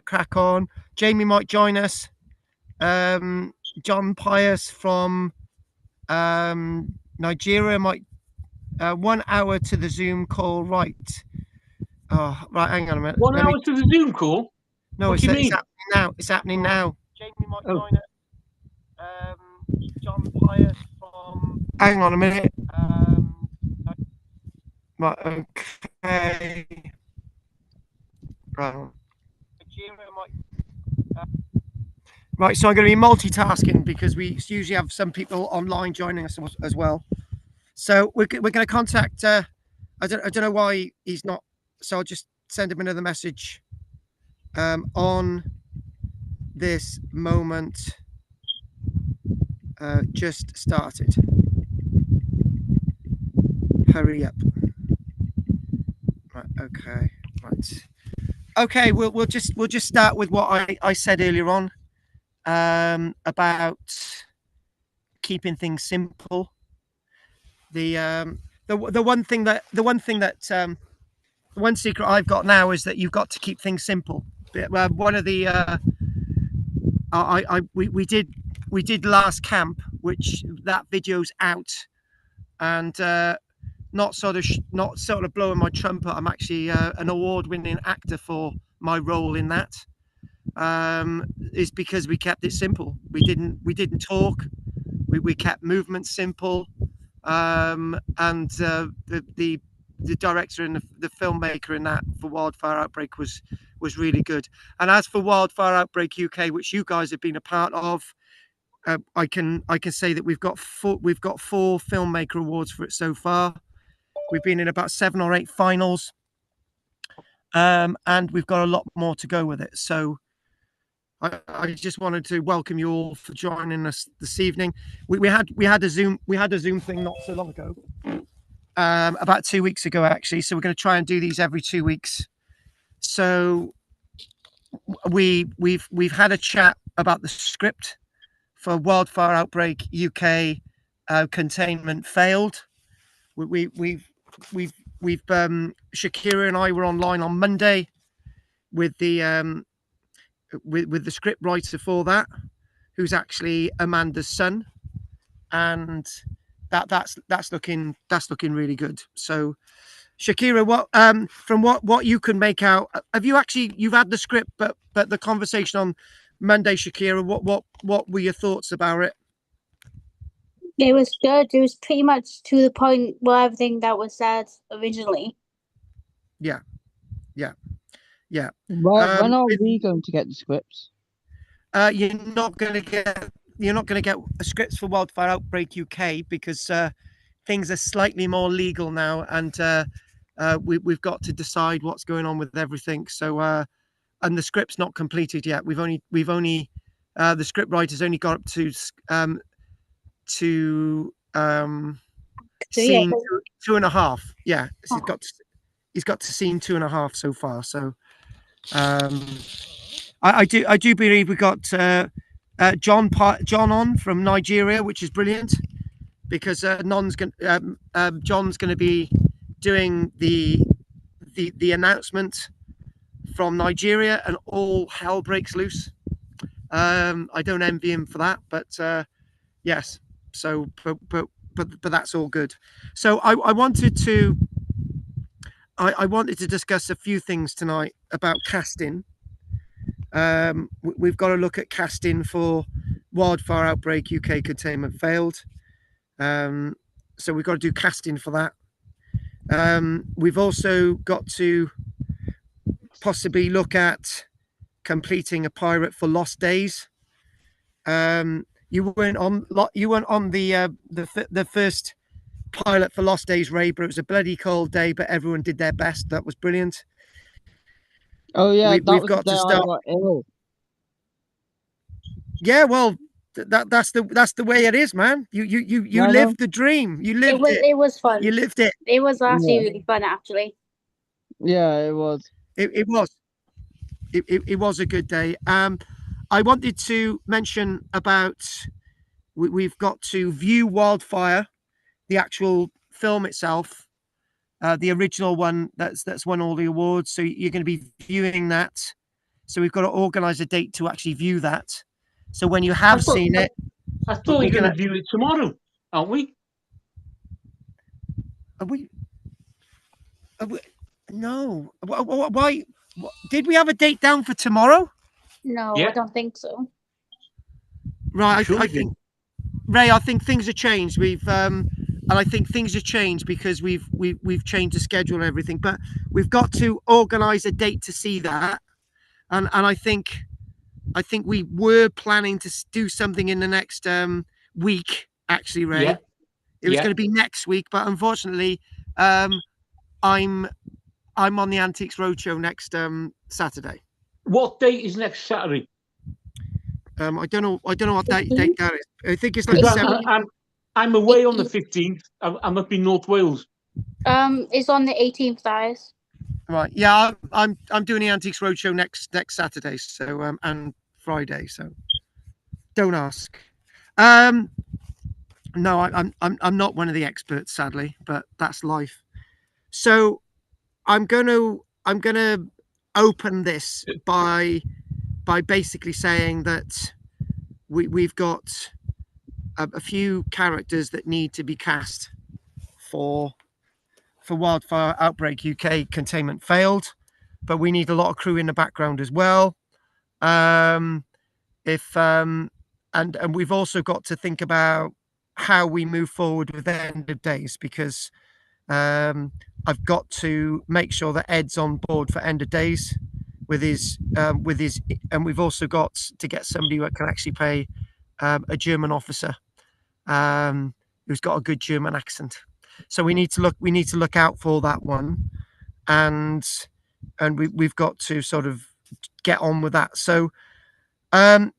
crack on. Jamie might join us. John Pius from Nigeria might 1 hour to the Zoom call. Right. Oh, right. Hang on a minute. 1 hour to the Zoom call? No, what do you mean? It's happening now. It's happening now. Jamie might join us. John Pius from. Hang on a minute. Right. Okay. Right. Right, so I'm going to be multitasking because we usually have some people online joining us as well. So we're going to contact. I don't know why he's not. So I'll just send him another message. On this moment, just started. Hurry up. Right. Okay. Right. Okay. We'll just start with what I said earlier on. About keeping things simple. The one secret I've got now is that you've got to keep things simple. One of the we did last camp, which that video's out, and not sort of blowing my trumpet. I'm actually an award-winning actor for my role in that. Is because we kept it simple. We didn't talk. We kept movement simple, and the director and the filmmaker in that for Wildfire Outbreak was really good. And as for Wildfire Outbreak UK, which you guys have been a part of, I can say that we've got 4 filmmaker awards for it so far. We've been in about 7 or 8 finals, and we've got a lot more to go with it. So I just wanted to welcome you all for joining us this evening. We had a Zoom thing not so long ago, about 2 weeks ago actually. So we're going to try and do these every 2 weeks. So we've had a chat about the script for Wildfire Outbreak UK. Containment failed. We've Shakira and I were online on Monday with the with the script writer for that, who's actually Amanda's son, and that's looking really good. So Shakira, what from what you can make out, you've had the script, but the conversation on Monday, Shakira, what were your thoughts about it? It was good. It was pretty much to the point with everything that was said originally. Yeah. When are we going to get the scripts? You're not going to get scripts for Wildfire Outbreak UK because things are slightly more legal now, and we've got to decide what's going on with everything. So and the script's not completed yet. We've only the script writer's only got up to scene 2.5. Yeah, so he's got to scene 2.5 so far. So I do believe we got John on from Nigeria, which is brilliant because John's going to be doing the announcement from Nigeria, and all hell breaks loose. I don't envy him for that, but yes. So, but that's all good. So I wanted to discuss a few things tonight about casting. We've got to look at casting for Wildfire Outbreak UK Containment Failed. So we've got to do casting for that. We've also got to possibly look at completing a pilot for Lost Days. You weren't on the first pilot for Lost Days, Ray, but it was a bloody cold day, but everyone did their best. That was brilliant. Oh yeah, we've got to start. I got ill. Yeah, well, that's the way it is, man. You lived the dream. You lived it. It was fun. You lived it. It was actually really fun, actually. Yeah, it was. It was a good day. I wanted to mention about we've got to view Wildfire, the actual film itself, the original one that's won all the awards. So you're going to be viewing that So we've got to organise a date to actually view that. So when you have seen it, I thought we're going to view it tomorrow, aren't we? Are we? No. Why? Did we have a date down for tomorrow? No, Yeah. I don't think so. Right. Sure I think, Ray, I think things have changed. And I think things have changed because we've changed the schedule and everything. But we've got to organise a date to see that. And I think we were planning to do something in the next week. Actually, Ray, Yeah. it was going to be next week, but unfortunately, I'm on the Antiques Roadshow next Saturday. What date is next Saturday? I don't know what date that is. I think it's like I'm away on the 15th. I'm up in North Wales. It's on the 18th, guys. Right. Yeah, I'm doing the Antiques Roadshow next Saturday, so and Friday. So don't ask. No, I'm not one of the experts, sadly, but that's life. So I'm gonna open this by basically saying that we've got a few characters that need to be cast for Wildfire Outbreak UK containment failed, but we need a lot of crew in the background as well. And we've also got to think about how we move forward with end of days, because I've got to make sure that Ed's on board for end of days with his and we've also got to get somebody who can actually play a German officer who's got a good German accent. So we need to look out for that one, and we've got to sort of get on with that. So I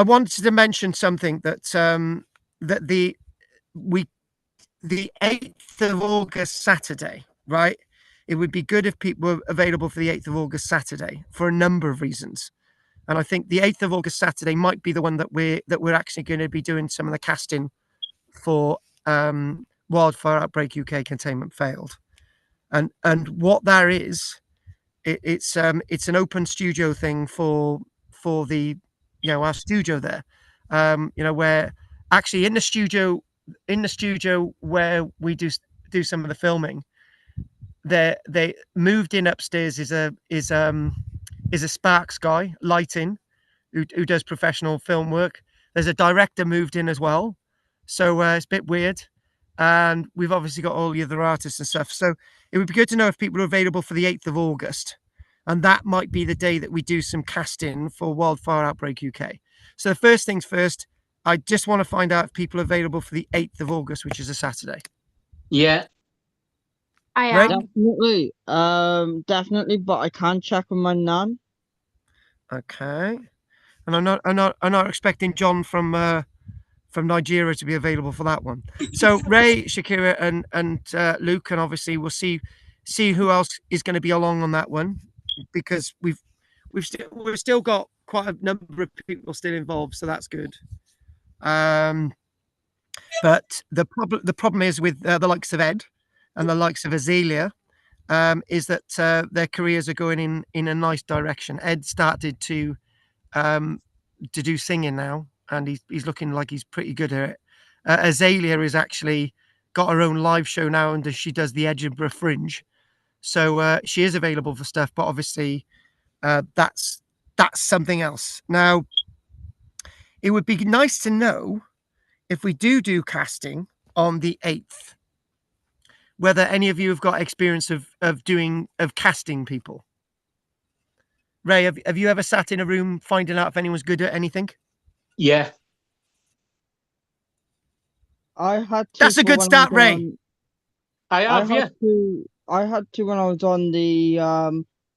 wanted to mention something that that the 8th of August Saturday, right? It would be good if people were available for the 8th of August Saturday for a number of reasons. And I think the 8th of August Saturday might be the one that we're actually going to be doing some of the casting for Wildfire Outbreak UK Containment Failed. And what there is, it's an open studio thing for the our studio there. Where actually in the studio where we do some of the filming, they moved in upstairs is a Sparks guy, lighting, who does professional film work. There's a director moved in as well, so it's a bit weird. And we've obviously got all the other artists and stuff, so it would be good to know if people are available for the 8th of August, and that might be the day that we do some casting for Wildfire Outbreak UK. So the first things first, I just want to find out if people are available for the 8th of August, which is a Saturday. Yeah. I am. Right? Definitely, but I can't check with my nan. Okay. And I'm not expecting John from Nigeria to be available for that one. So Ray, Shakira, and Luke, and obviously we'll see who else is going to be along on that one, because we've still got quite a number of people still involved, so that's good. But the problem is with the likes of Ed and the likes of Azalea, is that their careers are going in a nice direction. Ed started to do singing now, and he's looking like he's pretty good at it. Azalea has actually got her own live show now, and she does the Edinburgh Fringe, so she is available for stuff. But obviously, that's something else. Now, it would be nice to know if we do casting on the 8th, whether any of you have got experience of casting people. Ray, have you ever sat in a room finding out if anyone's good at anything? Yeah. I had to. That's a good start, Ray. I have, yeah. I had to when I was on the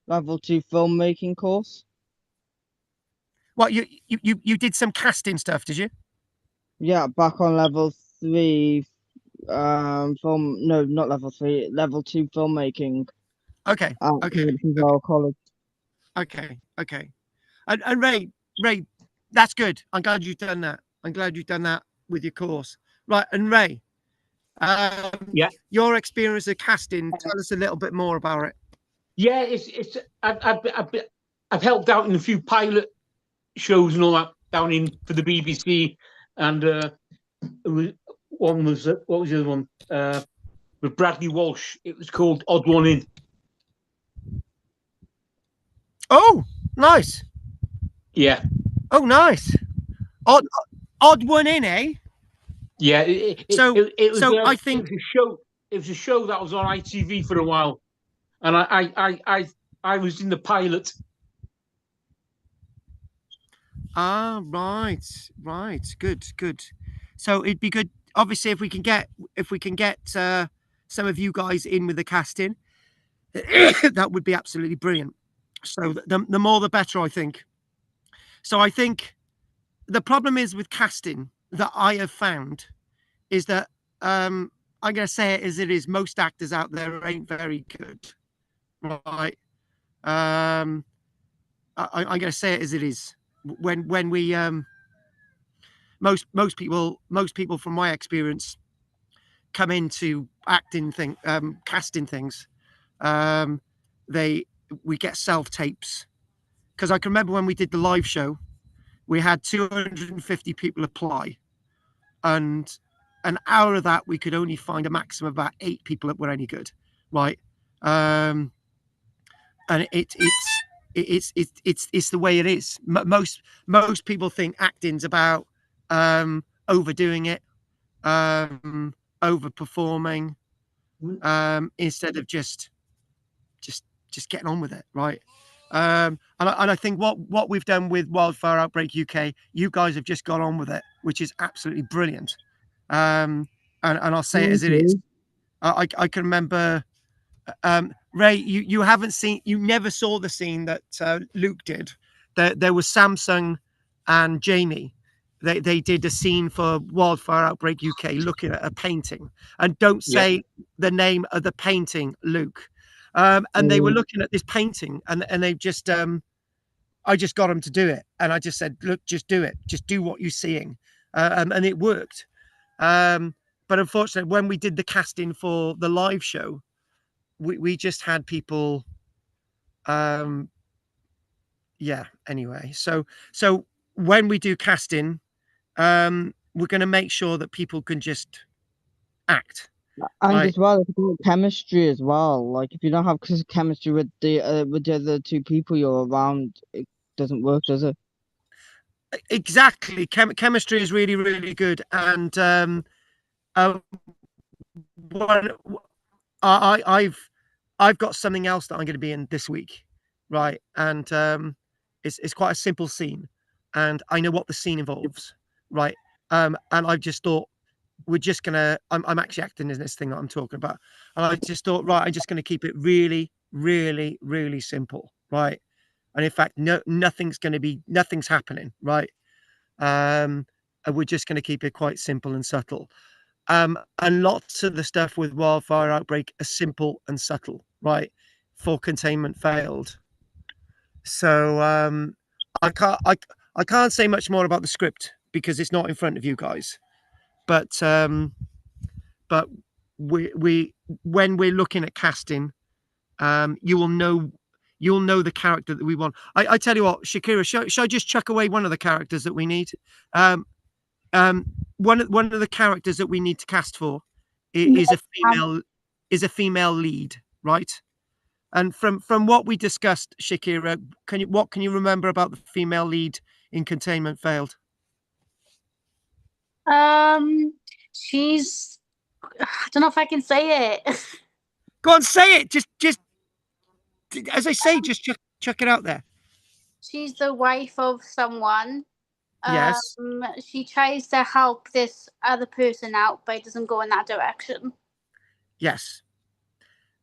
level 2 filmmaking course. What, you did some casting stuff, did you? Yeah, back on level 3 not level 3, level 2 filmmaking. Okay. College. Okay. And Ray, that's good. I'm glad you've done that. I'm glad you've done that with your course. Right, and Ray, yeah, your experience of casting, tell us a little bit more about it. Yeah, I I've helped out in a few pilot shows and all that down in for the BBC, and one was what was the other one with Bradley Walsh? It was called Odd One In. Oh, nice. Yeah, Oh, nice. Odd one in, eh? yeah. It was. I think it was a show. It was a show that was on ITV for a while, and I was in the pilot. Ah, right. Good. So it'd be good, obviously, if we can get some of you guys in with the casting, that would be absolutely brilliant. So the more the better, I think. So I think the problem is with casting that I have found is that I'm gonna say it as it is. Most actors out there ain't very good, right? I'm gonna say it as it is. When we most people from my experience come into casting things, we get self tapes, because I can remember when we did the live show, we had 250 people apply, and an hour of that we could only find a maximum of about 8 people that were any good, right? And it's the way it is. Most people think acting's about overdoing it, overperforming, instead of just getting on with it, right? And I think what we've done with Wildfire Outbreak UK, you guys have just got on with it, which is absolutely brilliant. And I'll say it as it is. I can remember, Ray, you never saw the scene that Luke did. There was Samsung and Jamie. They did a scene for Wildfire Outbreak UK looking at a painting. And don't say the name of the painting, Luke. And they were looking at this painting, and they just I just got them to do it, and I just said, look, just do it, just do what you're seeing, and it worked. But unfortunately, when we did the casting for the live show, we just had people, anyway. So when we do casting, we're going to make sure that people can just act. And Right. as well, if you do chemistry as well, like if you don't have chemistry with the other two people you're around, it doesn't work, does it? Exactly. Chemistry is really, really good. And I've got something else that I'm going to be in this week, right? And it's quite a simple scene, and I know what the scene involves, right? And I've just thought, we're just gonna I'm actually acting in this thing that I'm talking about, and I just thought, right, I'm just gonna keep it really, really, really simple, right? And in fact, nothing's happening, right? And we're just gonna keep it quite simple and subtle. And lots of the stuff with Wildfire Outbreak are simple and subtle, right? For Containment Failed. So I can't say much more about the script because it's not in front of you guys. But we when we're looking at casting, you'll know the character that we want. I tell you what, Shakira, should I just chuck away one of the characters that we need? One of the characters that we need to cast for is a female lead, right? And from what we discussed, Shakira, what can you remember about the female lead in Containment Failed? She's, I don't know if I can say it. Go on, say it. Just as I say, just chuck it out there. She's the wife of someone. Yes. She tries to help this other person out, but it doesn't go in that direction. Yes.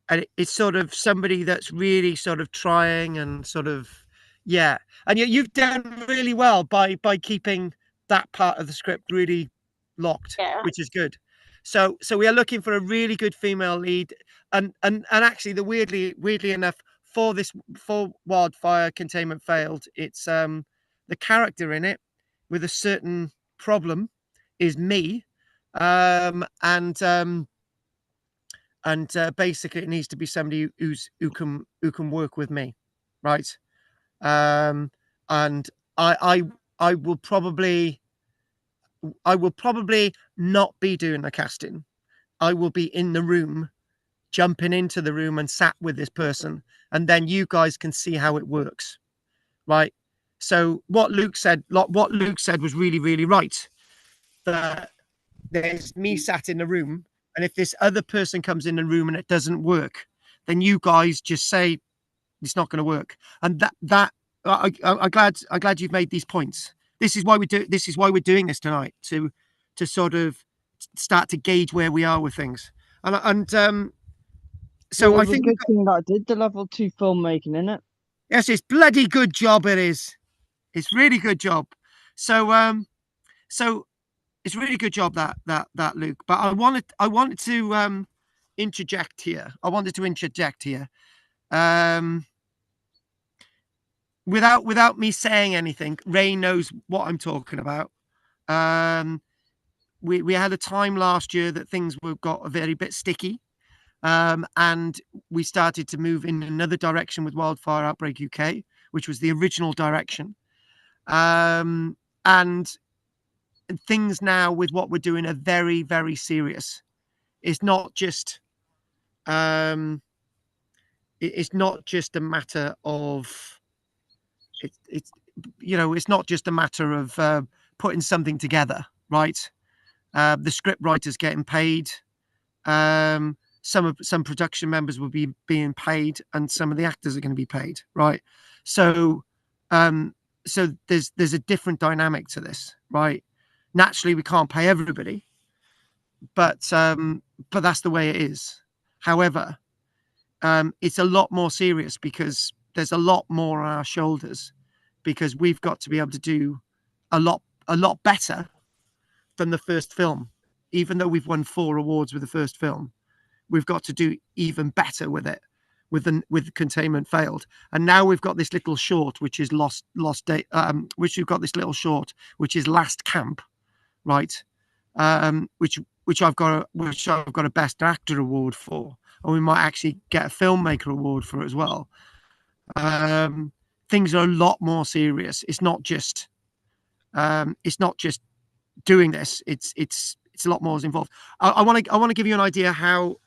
And it's sort of somebody that's really sort of trying and sort of, yeah. And you've done really well by keeping that part of the script really locked, which is good. So we are looking for a really good female lead, and actually, weirdly enough, for Wildfire Containment Failed, it's the character in it with a certain problem is me, and basically it needs to be somebody who can work with me, right? And I will probably not be doing the casting. I will be in the room, jumping into the room and sat with this person, and then you guys can see how it works, right? So what Luke said was really, really right. That there's me sat in the room, and if this other person comes in the room and it doesn't work, then you guys just say it's not going to work. And I'm glad you've made these points. This is why we're doing this tonight, to sort of start to gauge where we are with things. So Well, I it was a think good thing that I did the level 2 filmmaking, innit? yes, it's bloody good job. It is. It's really good job. So so it's really good job that Luke. But I wanted to interject here. Without me saying anything, Ray knows what I'm talking about. We had a time last year that things got a very bit sticky, and we started to move in another direction with Wildfire Outbreak UK, which was the original direction. And things now with what we're doing are very, very serious. It's not just it's not just a matter of it's not just a matter of putting something together, right? The script writer's getting paid. Some production members will be being paid, and some of the actors are going to be paid, right? So there's a different dynamic to this, right? Naturally, we can't pay everybody, but that's the way it is. However, it's a lot more serious because there's a lot more on our shoulders, because we've got to be able to do a lot better than the first film. Even though we've won 4 awards with the first film, we've got to do even better with it. With Containment Failed, and now we've got this little short, which is Lost Day. Which we've got this little short, which is Last Camp, right? Which I've got a Best Actor award for, and we might actually get a filmmaker award for it as well. Things are a lot more serious. It's not just doing this. It's a lot more involved. I want to give you an idea how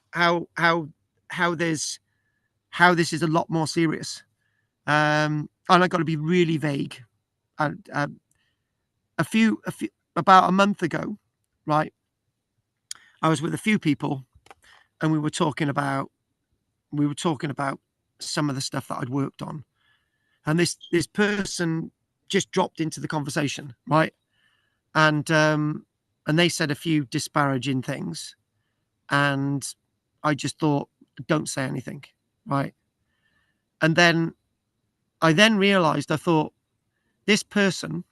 this is a lot more serious. And I've got to be really vague. About a month ago, right, I was with a few people, and we were talking about some of the stuff that I'd worked on, and this person just dropped into the conversation, right, and they said a few disparaging things, and I just thought, don't say anything, right? And then I realized, I thought, this person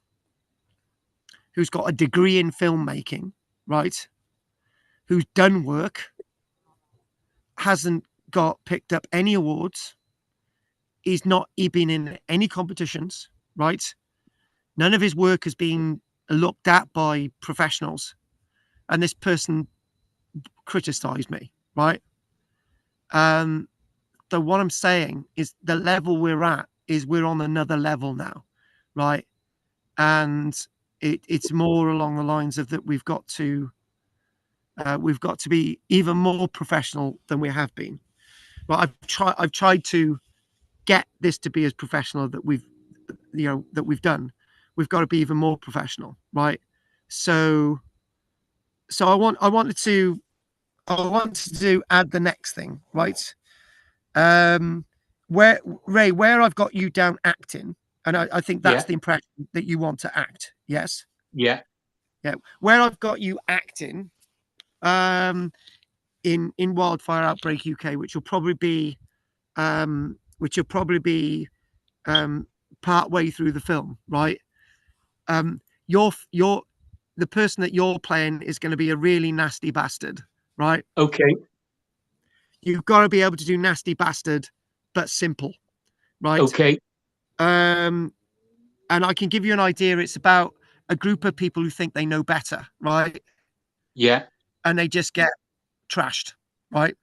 who's got a degree in filmmaking, right, who's done work, hasn't got picked up any awards, he's been in any competitions, right? None of his work has been looked at by professionals, and this person criticized me, right? So what I'm saying is the level we're at is we're on another level now, right? And it's more along the lines of that we've got to be even more professional than we have been. Well, I've tried to get this to be as professional that we've done. We've got to be even more professional, right? So I wanted to add the next thing, right? Where I've got you down acting, and I think that's the impression that you want to act. Yes. Yeah. Where I've got you acting, in Wildfire Outbreak UK, which will probably be part way through the film, right? The person that you're playing is going to be a really nasty bastard, right? Okay. You've got to be able to do nasty bastard, but simple, right? Okay. And I can give you an idea. It's about a group of people who think they know better, right? Yeah. And they just get trashed, right?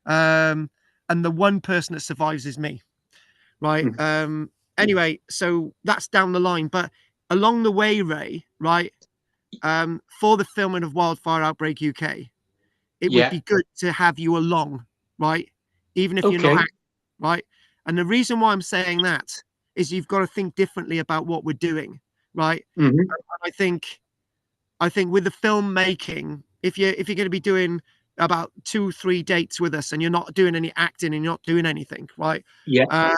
And the one person that survives is me, right? anyway, so that's down the line. But along the way, Ray, right, for the filming of Wildfire Outbreak UK, it would Yeah. be good to have you along, right? Even if you're Okay. not, right? And the reason why I'm saying that is you've got to think differently about what we're doing, right? Mhm. And I think with the filmmaking, if you're going to be doing about 2-3 dates with us and you're not doing any acting and you're not doing anything, right? Yeah.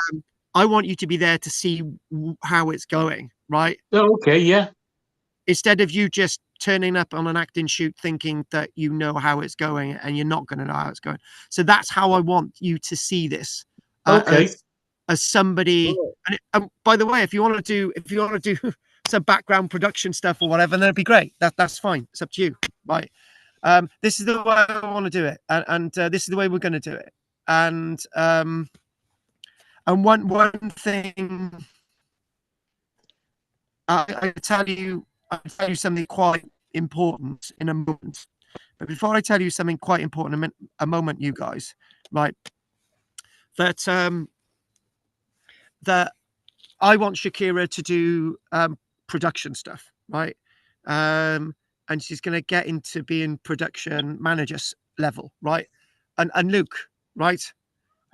I want you to be there to see how it's going, right? Oh, okay. Yeah. Instead of you just turning up on an acting shoot thinking that you know how it's going and you're not going to know how it's going. So that's how I want you to see this, Okay. as somebody. And by the way, if you want to do some background production stuff or whatever, then it'd be great. That's fine. It's up to you, right? This is the way I want to do it, and this is the way we're going to do it. And one thing I tell you something quite important in a moment. But before I tell you something quite important in a moment, you guys, right? That I want Shakira to do production stuff, right? And she's going to get into being production manager level, right? And Luke, right?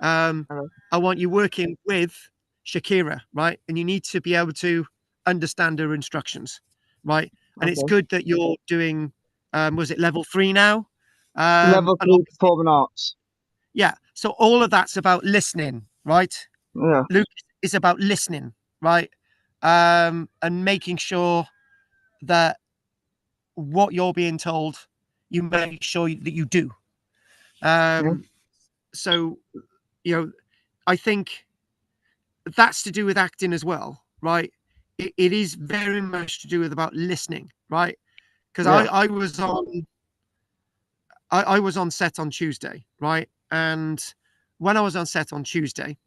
Hello. I want you working with Shakira, right? And you need to be able to understand her instructions, right? And it's Okay. good that you're doing, was it level 3 now? Level And 3 performing arts. yeah, so all of that's about listening, right? Yeah. Luke is about listening, right? And making sure that what you're being told, you make sure that you do. So, I think that's to do with acting as well, right? It is very much to do with about listening, right? Because Yeah. I was on set on Tuesday, right? And when I was on set on Tuesday,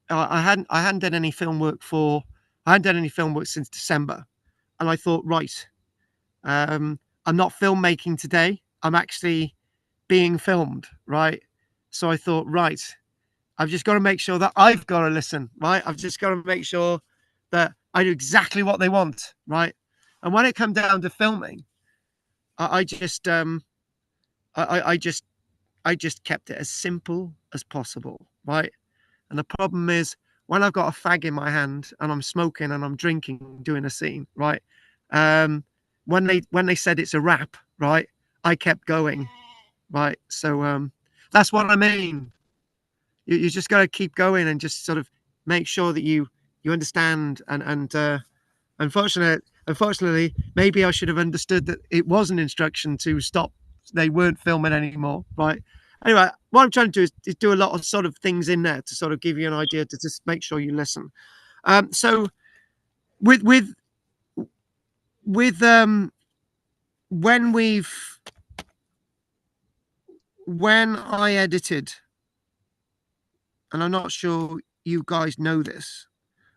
I hadn't done any film work since December, and I thought, right, I'm not filmmaking today. I'm actually being filmed, right? So I thought, right, I've just got to make sure that I've got to listen, right? I've just got to make sure that I do exactly what they want, right? And when it come down to filming, I just I just kept it as simple as possible, right? And the problem is when I've got a fag in my hand and I'm smoking and I'm drinking, doing a scene, right? When they said it's a wrap, right? I kept going, right? So that's what I mean. You just got to keep going and just sort of make sure that you understand. And unfortunately, maybe I should have understood that it was an instruction to stop. They weren't filming anymore, right? Anyway, what I'm trying to do is do a lot of sort of things in there to sort of give you an idea to just make sure you listen. So with when I edited, and I'm not sure you guys know this,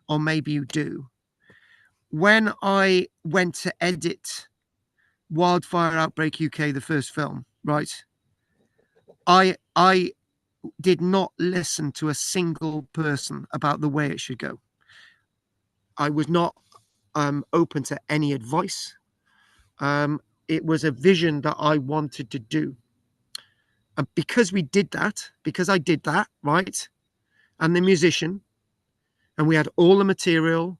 or maybe you do. When I went to edit Wildfire Outbreak UK, the first film, right? I did not listen to a single person about the way it should go. I was not open to any advice. It was a vision that I wanted to do. And because I did that, right? And the musician, and we had all the material.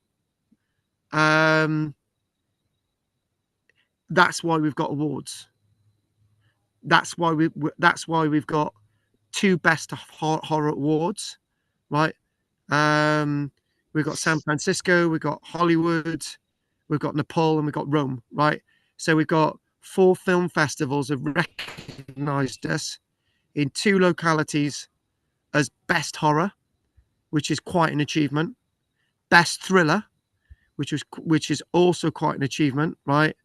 That's why we've got awards. That's why we've got 2 best horror awards, right? We've got San Francisco, we've got Hollywood, we've got Nepal, and we've got Rome, right? So we've got 4 film festivals have recognized us in 2 localities as best horror, which is quite an achievement. Best thriller, which is also quite an achievement, right?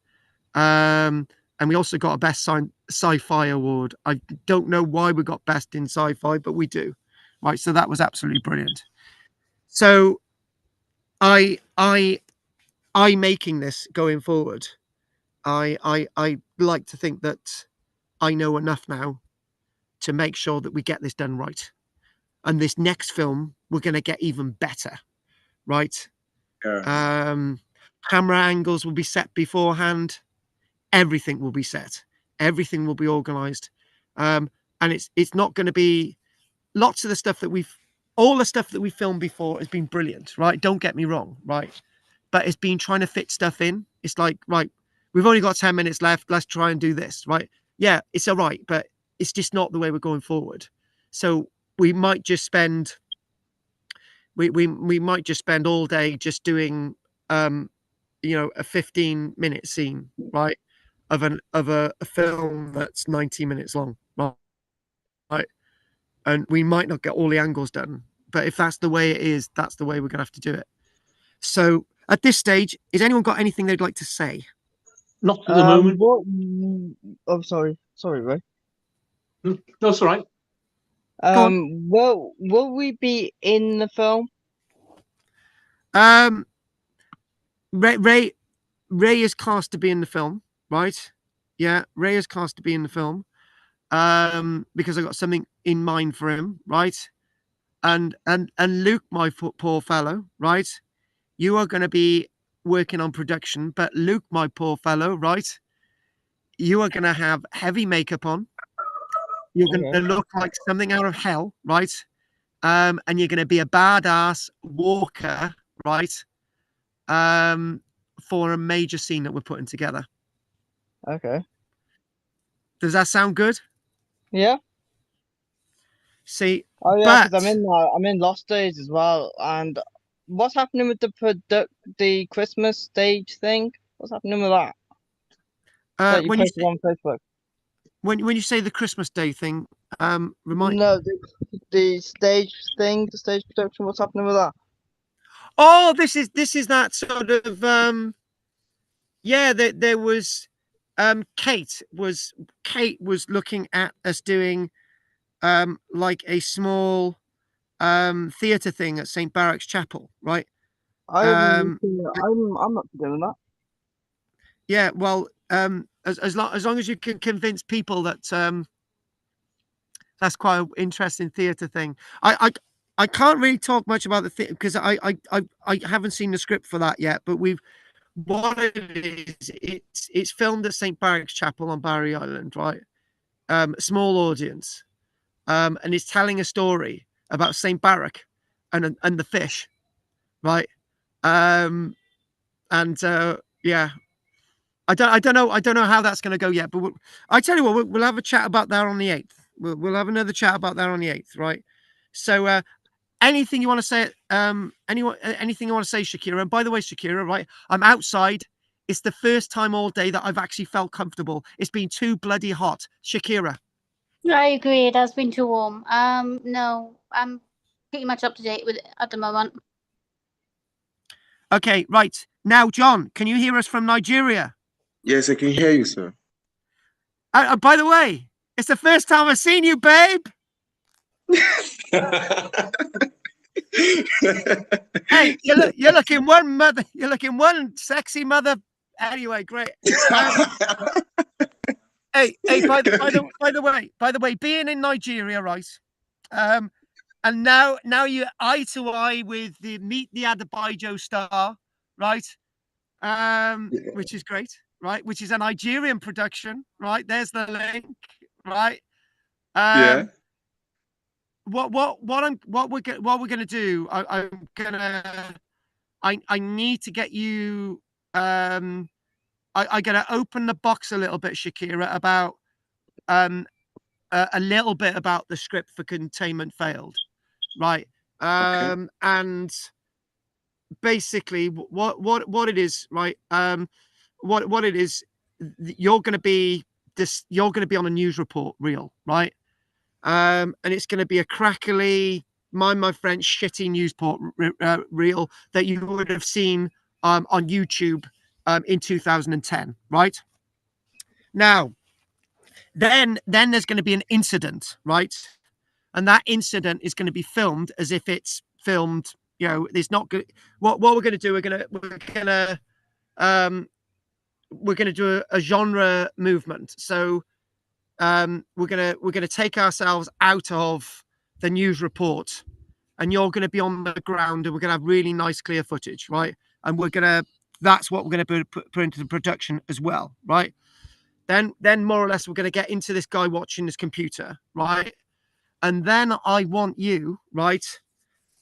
And we also got a best sci-fi award. I don't know why we got best in sci-fi, but we do, right? So that was absolutely brilliant. So I making this going forward, I like to think that I know enough now to make sure that we get this done right. And this next film, we're going to get even better, right? Yeah. Camera angles will be set beforehand. Everything will be set. Everything will be organized. And it's not going to be lots of the stuff that all the stuff that we filmed before has been brilliant, right? Don't get me wrong, right? But it's been trying to fit stuff in. It's like, right, we've only got 10 minutes left. Let's try and do this, right? Yeah, it's all right, but it's just not the way we're going forward. So we might just spend we might just spend all day just doing a 15-minute scene, right? Of a film that's 90 minutes long, right? And we might not get all the angles done, but if that's the way it is, that's the way we're gonna have to do it. So at this stage, has anyone got anything they'd like to say? Not at the moment. What? Oh, sorry, Ray. That's all right. Will we be in the film? Ray is cast to be in the film, right? Yeah, Ray is cast to be in the film. Because I got something in mind for him, right? And Luke, my poor fellow, right? You are going to be working on production, but Luke, my poor fellow, right? You are going to have heavy makeup on. You're going to look like something out of hell, right? And you're going to be a badass walker, right? For a major scene that we're putting together. Okay. Does that sound good? Yeah. See, oh yeah, because I'm in Lost Days as well. And what's happening with the Christmas stage thing? What's happening with that? That you posted on Facebook. When you say the Christmas Day thing, remind. No, the stage thing, the stage production. What's happening with that? Oh, this is that sort of yeah. There was Kate was looking at us doing like a small theatre thing at St. Barrack's Chapel, right? I'm not doing that. Yeah, well, as long as you can convince people that that's quite an interesting theatre thing. I can't really talk much about the theatre because I haven't seen the script for that yet. But what it is, it's filmed at St. Barrack's Chapel on Barry Island, right? Small audience, and it's telling a story about St. Barrack and the fish, right? Yeah. I don't know how that's going to go yet, but I tell you what, we'll have a chat about that on the 8th. We'll have another chat about that on the 8th, right? So anything you want to say, anything you want to say, Shakira? And by the way, Shakira, right? I'm outside. It's the first time all day that I've actually felt comfortable. It's been too bloody hot. Shakira. I agree. It has been too warm. No, I'm pretty much up to date with it at the moment. Okay, right. Now, John, can you hear us from Nigeria? Yes, I can hear you, sir. By the way, it's the first time I've seen you, babe. Hey, you're looking one mother. You're looking one sexy mother. Anyway, great. Hey. By the way, being in Nigeria, right? And now you're eye to eye with the Meet the Adebayo star, right? Which is great, right? Which is a Nigerian production, right? There's the link, right? Yeah. What we're gonna do? I need to get you. I gotta open the box a little bit, Shakira, about a little bit about the script for Containment Failed, right? Okay. And basically what it is, right? What it is, you're gonna be on a news report reel, right? And it's gonna be a crackly, mind my French, shitty news reel that you would have seen on YouTube in 2010, right? Now, then there's going to be an incident, right? And that incident is going to be filmed as if it's filmed. You know, it's not good. What we're going to do, we're going to do a genre movement. So we're going to take ourselves out of the news report and you're going to be on the ground, and we're going to have really nice, clear footage, right? And that's what we're going to put into the production as well, right? Then more or less, we're going to get into this guy watching his computer, right? And then I want you, right?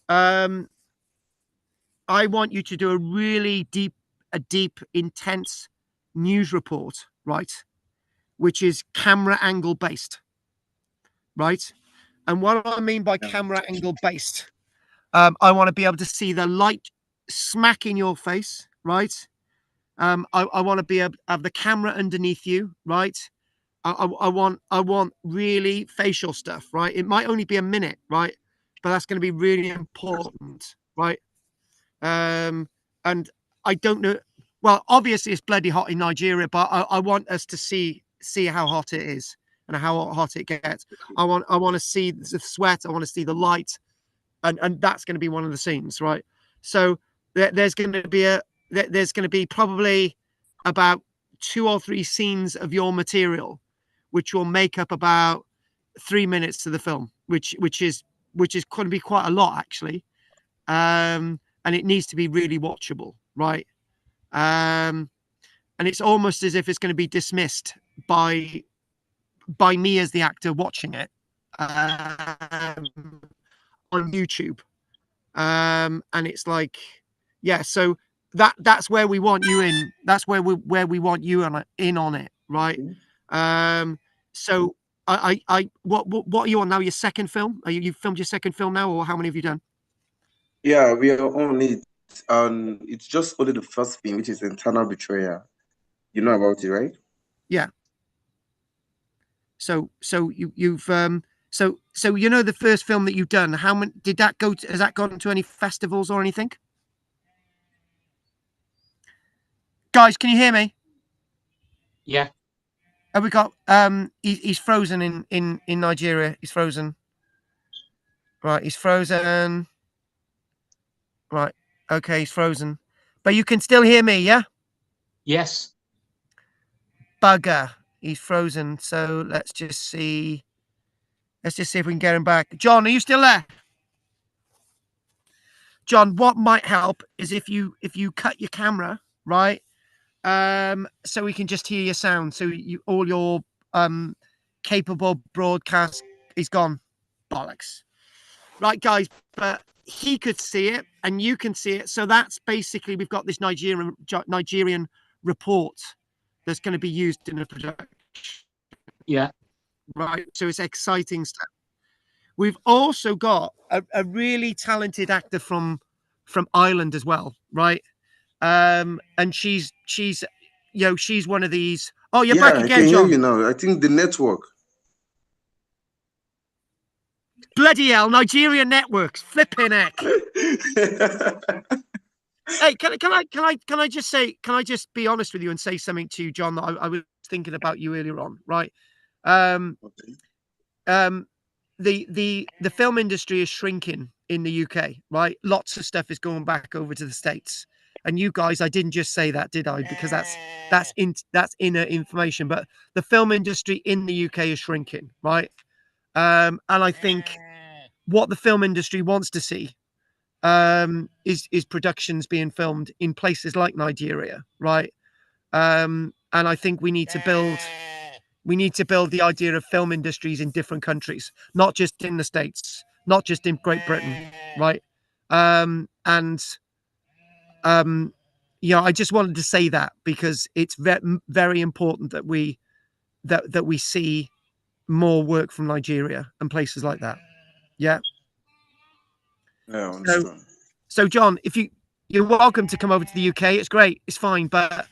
I want you to do a really deep, intense news report, right? Which is camera angle based, right? And what I mean by camera angle based, I want to be able to see the light smack in your face, right? I want to be able to have the camera underneath you, right? I want really facial stuff, right? It might only be a minute, right? But that's going to be really important, right? And I don't know. Well, obviously it's bloody hot in Nigeria, but I want us to see how hot it is and how hot it gets. I want to see the sweat. I want to see the light, and that's going to be one of the scenes, right? So there's going to be probably about 2 or 3 scenes of your material, which will make up about 3 minutes to the film, which is going to be quite a lot actually. And it needs to be really watchable, right? And it's almost as if it's going to be dismissed by me as the actor watching it on YouTube. And it's like, yeah, so that's where we want you in. That's where we want you in on it, right? So what are you on now? Your second film? You filmed your second film now, or how many have you done? Yeah, we are on it. It's just only the first film, which is Internal Betrayal. You know about it, right? Yeah. So you've so you know the first film that you've done. How many did that go to? Has that gone to any festivals or anything? Guys, can you hear me? Yeah. Have we got he's frozen in Nigeria. He's frozen. Right, he's frozen. Right. Okay, he's frozen. But you can still hear me, yeah? Yes. Bugger. He's frozen. So let's just see. Let's just see if we can get him back. John, are you still there? John, what might help is if you cut your camera, right? So we can just hear your sound. So all your capable broadcast is gone. Bollocks. Right, guys, but he could see it and you can see it. So that's basically, we've got this Nigerian report that's going to be used in a production. Yeah. Right. So it's exciting stuff. We've also got a really talented actor from Ireland as well, right? And she's she's one of these. Oh, you're back again, I can John. hear you now. I think the network. Bloody hell, Nigerian networks, flipping heck. Hey, can I just say, can I just be honest with you and say something to you, John, that I was thinking about you earlier on, right? The film industry is shrinking in the UK, right? Lots of stuff is going back over to the States. And you guys, I didn't just say that, did I? Because that's inner information. But the film industry in the UK is shrinking, right? And I think what the film industry wants to see is productions being filmed in places like Nigeria, right? And I think we need to build the idea of film industries in different countries, not just in the States, not just in Great Britain, right? I just wanted to say that because it's very important that we see more work from Nigeria and places like that. Yeah. Yeah, I understand. So John, if you're welcome to come over to the UK, it's great, it's fine, but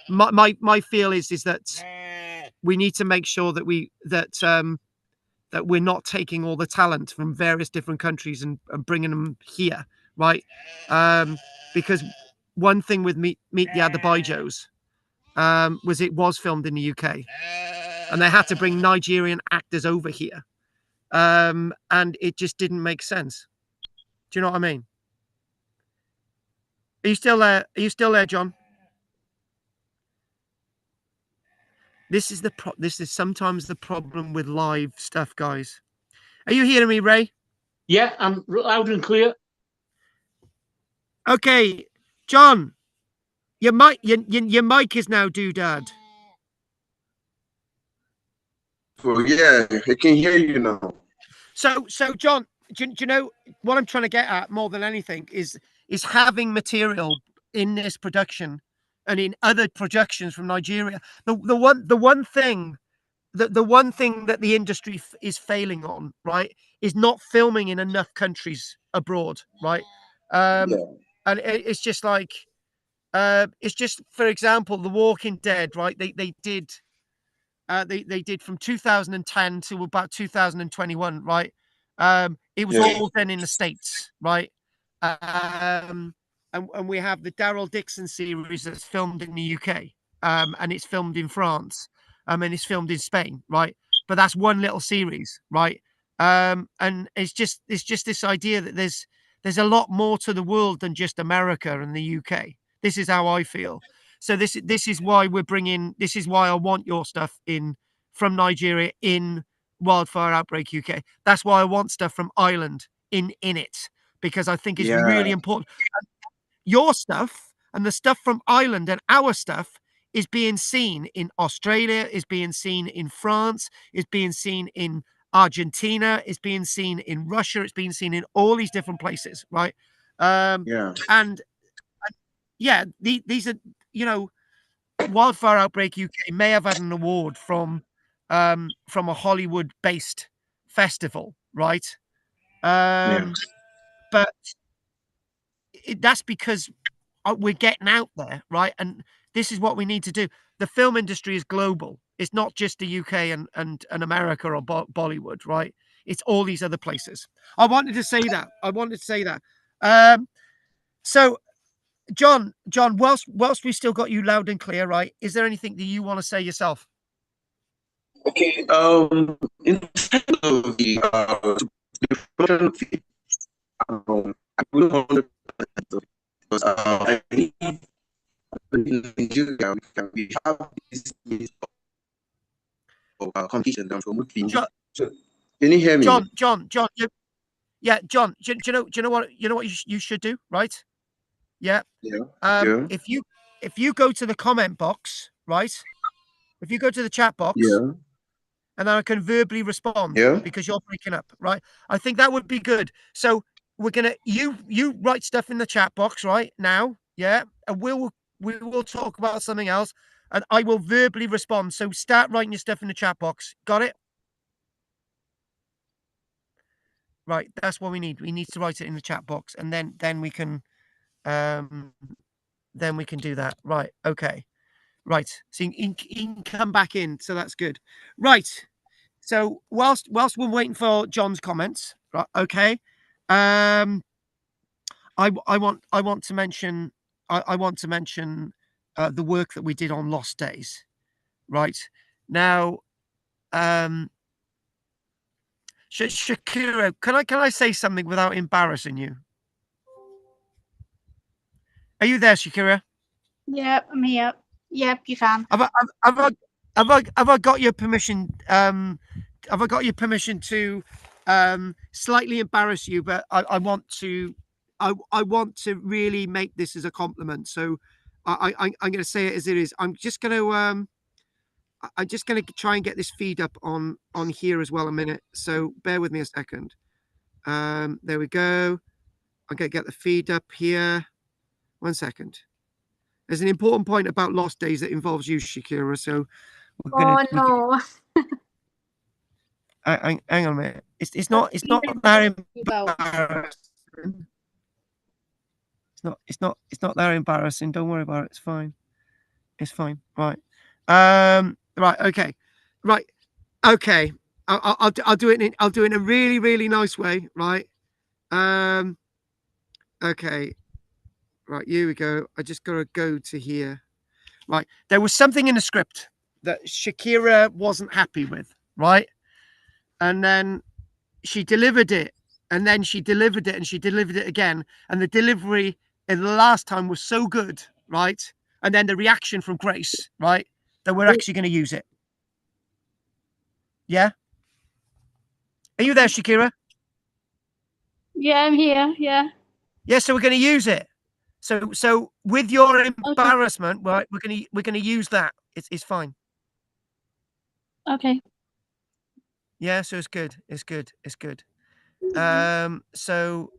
my feel is that we need to make sure that that we're not taking all the talent from various different countries and bringing them here, right? Because one thing with Meet the Adebayjos was it was filmed in the UK, and they had to bring Nigerian actors over here, and it just didn't make sense. Do you know what I mean? Are you still there? Are you still there, John? This is sometimes the problem with live stuff, guys. Are you hearing me, Ray? Yeah, I'm loud and clear. Okay, John, your mic is now doodad. So yeah, I can hear you now. So John, do you know what I'm trying to get at more than anything is having material in this production and in other productions from Nigeria. The one thing that the industry is failing on, right, is not filming in enough countries abroad, right? And it's just like it's just, for example, The Walking Dead, right? They did from 2010 to about 2021, right? It was all done in the States, right? And we have the Daryl Dixon series that's filmed in the UK, and it's filmed in France, and it's filmed in Spain, right? But that's one little series, right? And it's just this idea that there's a lot more to the world than just America and the UK. This is how I feel. So this is why we're bringing. This is why I want your stuff in from Nigeria in Wildfire Outbreak UK. That's why I want stuff from Ireland in it, because I think it's really important. Your stuff and the stuff from Ireland and our stuff is being seen in Australia, is being seen in France, is being seen in Argentina, is being seen in Russia, it's being seen in all these different places, right? And yeah, these are, you know, Wildfire Outbreak UK may have had an award from a Hollywood-based festival, right? But that's because we're getting out there, right? And this is what we need to do. The film industry is global. It's not just the UK and America or Bollywood, right? It's all these other places. I wanted to say that. So, John, whilst we still got you loud and clear, right? Is there anything that you want to say yourself? Okay. In terms of the production of it, I wouldn't want to because I believe in Nigeria we have this means of competition and promote films. So, can you hear me? John, yeah, John. Do you know what you should do, right? Yeah. If you go to the comment box, right? If you go to the chat box, and then I can verbally respond because you're breaking up, right? I think that would be good. So we're gonna you write stuff in the chat box right now, yeah, and we will talk about something else, and I will verbally respond. So start writing your stuff in the chat box. Got it? Right, that's what we need. We need to write it in the chat box, and then we can do that. Right, okay. Right, so you can come back in, so that's good. Right, so whilst we're waiting for John's comments, right? Okay, I want to mention the work that we did on Lost Days. Right now, Shakira, can I say something without embarrassing you? Are you there, Shakira? Yep, I'm here. Yep, you can. Have I got your permission? Have I got your permission to slightly embarrass you? But I want to really make this as a compliment. So I'm going to say it as it is. I'm just going to try and get this feed up on here as well a minute. So bear with me a second. There we go. I'm going to get the feed up here. 1 second. There's an important point about Lost Days that involves you, Shakira. So we're gonna. Oh no! Hang on a minute. It's not that embarrassing. It's not that embarrassing. Don't worry about it. It's fine. It's fine. Right. Right. Okay. Right. Okay. I'll do it. I'll do it in a really, really nice way. Right. Okay. Right. Here we go. I just gotta go to here. Right. There was something in the script that Shakira wasn't happy with. Right. And then she delivered it. And then she delivered it. And she delivered it again. And the delivery in the last time was so good. Right. And then the reaction from Grace. Right. That we're actually going to use it. Yeah. Are you there, Shakira? Yeah, I'm here. Yeah. Yeah, so we're going to use it. So with your embarrassment, right, we're gonna use that. It's fine. Okay. Yeah, so it's good. It's good. It's good. So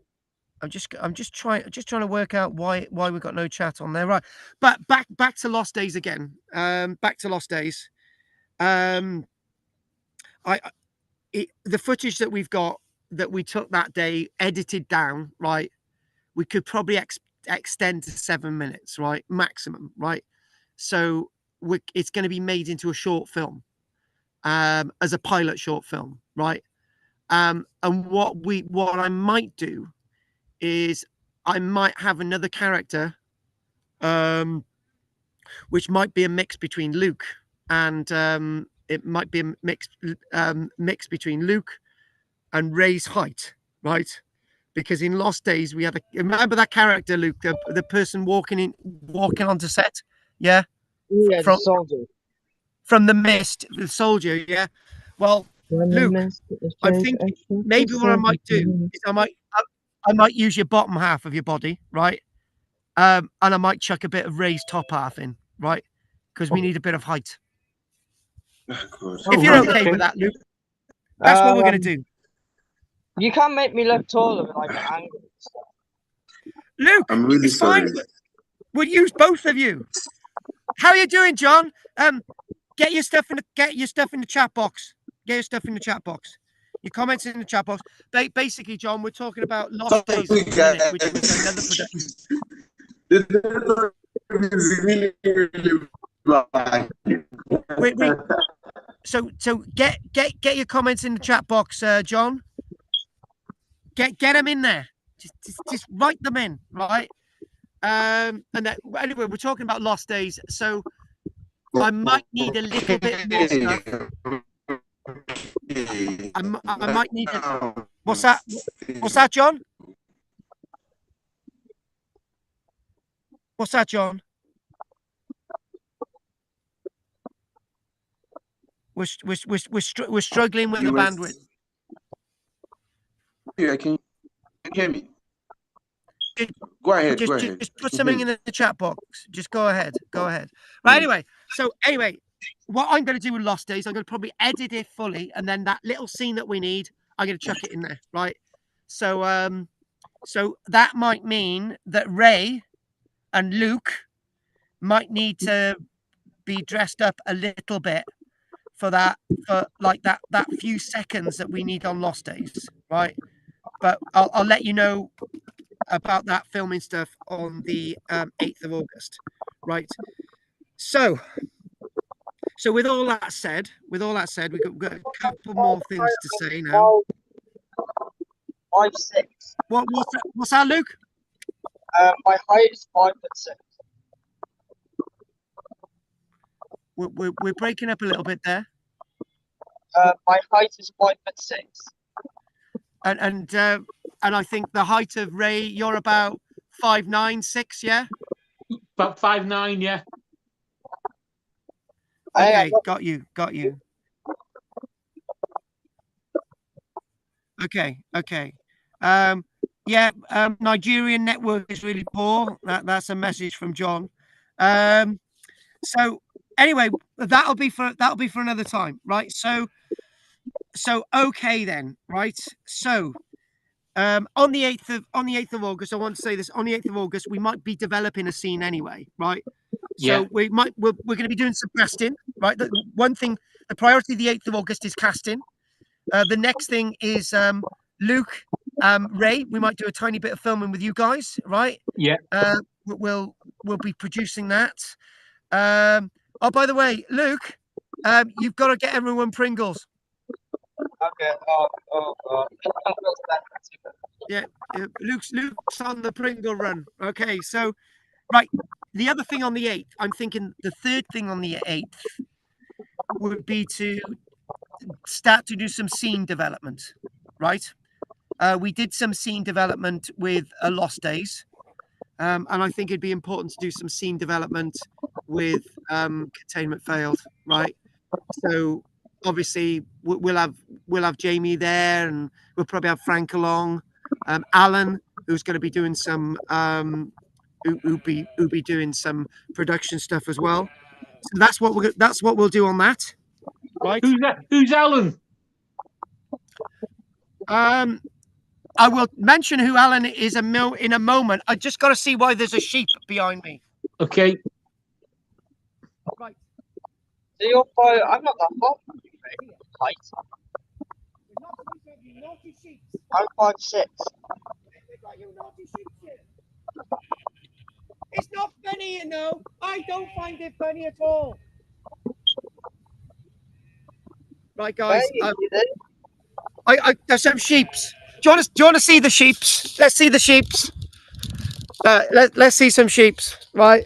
I'm just trying to work out why we've got no chat on there. Right. But back to Lost Days again. Back to Lost Days. The footage that we've got that we took that day, edited down, right? We could probably extend to 7 minutes, right? Maximum, right? So it's going to be made into a short film, as a pilot short film, right? And what I might do is I might have another character, which might be a mix between Luke and it might be a mix between Luke and Ray's height, right? Because in Lost Days we had remember that character Luke, the person walking onto set, yeah, Yeah, the soldier. From the mist, the soldier, yeah. Well, Luke, I think maybe what I might do is I might use your bottom half of your body, right? And I might chuck a bit of Ray's top half in, right? Because we need a bit of height. If you're okay with that, Luke, that's what we're gonna do. You can make me look taller with like an angle and stuff. Luke, I'm really sorry. Fine. We'll use both of you. How are you doing, John? Get your stuff in the chat box. Get your stuff in the chat box. Your comments in the chat box. Basically, John, we're talking about Lost Days at the minute, which was another production. So get your comments in the chat box, John. Get them in there. Just write them in, right? And that, anyway, we're talking about Lost Days, so I might need a little bit more stuff. I might need. What's that? What's that, John? What's that, John? We're struggling with the bandwidth. Yeah, can you hear me? Go ahead. Just put something in the chat box. Just go ahead. Right. Anyway, what I'm going to do with Lost Days, I'm going to probably edit it fully, and then that little scene that we need, I'm going to chuck it in there. Right. So that might mean that Ray and Luke might need to be dressed up a little bit for that few seconds that we need on Lost Days. Right. But I'll let you know about that filming stuff on the 8th of August, right? So with all that said, we've got a couple more things to say now. 5'6". What's that, Luke? My height is 5'6". We're breaking up a little bit there. My height is 5'6". And I think the height of Ray, you're about 5'9", 6, yeah? About 5'9", yeah. Okay, got you. Okay. Nigerian network is really poor. That's a message from John. So anyway, that'll be for another time, right? So okay then, right? So on the 8th of August, I want to say this, on the 8th of August, we might be developing a scene anyway, right? Yeah. So we're going to be doing some casting, right? The priority of the 8th of August is casting. The next thing is Luke, Ray, we might do a tiny bit of filming with you guys, right? Yeah. We'll be producing that. Oh, by the way, Luke, you've got to get everyone Pringles. Okay. Yeah, Luke's on the Pringle run. Okay, so right, the other thing on the 8th, I'm thinking the third thing on the 8th would be to start to do some scene development, right? We did some scene development with Lost Days, and I think it'd be important to do some scene development with Containment Failed, right? So obviously we'll have we'll have Jamie there, and we'll probably have Frank along. Alan, who's going to be doing some who'll be doing some production stuff as well. So that's what we'll do on that. Right. Who's that? Who's Alan? I will mention who Alan is in a moment. I just got to see why there's a sheep behind me. Okay. Right. So you're five. I'm not that far. Height. I'm 5'6". It's not funny, you know. I don't find it funny at all. Right, guys. There's some sheeps. Do you want to see the sheeps? Let's see the sheeps. Let's see some sheeps. Right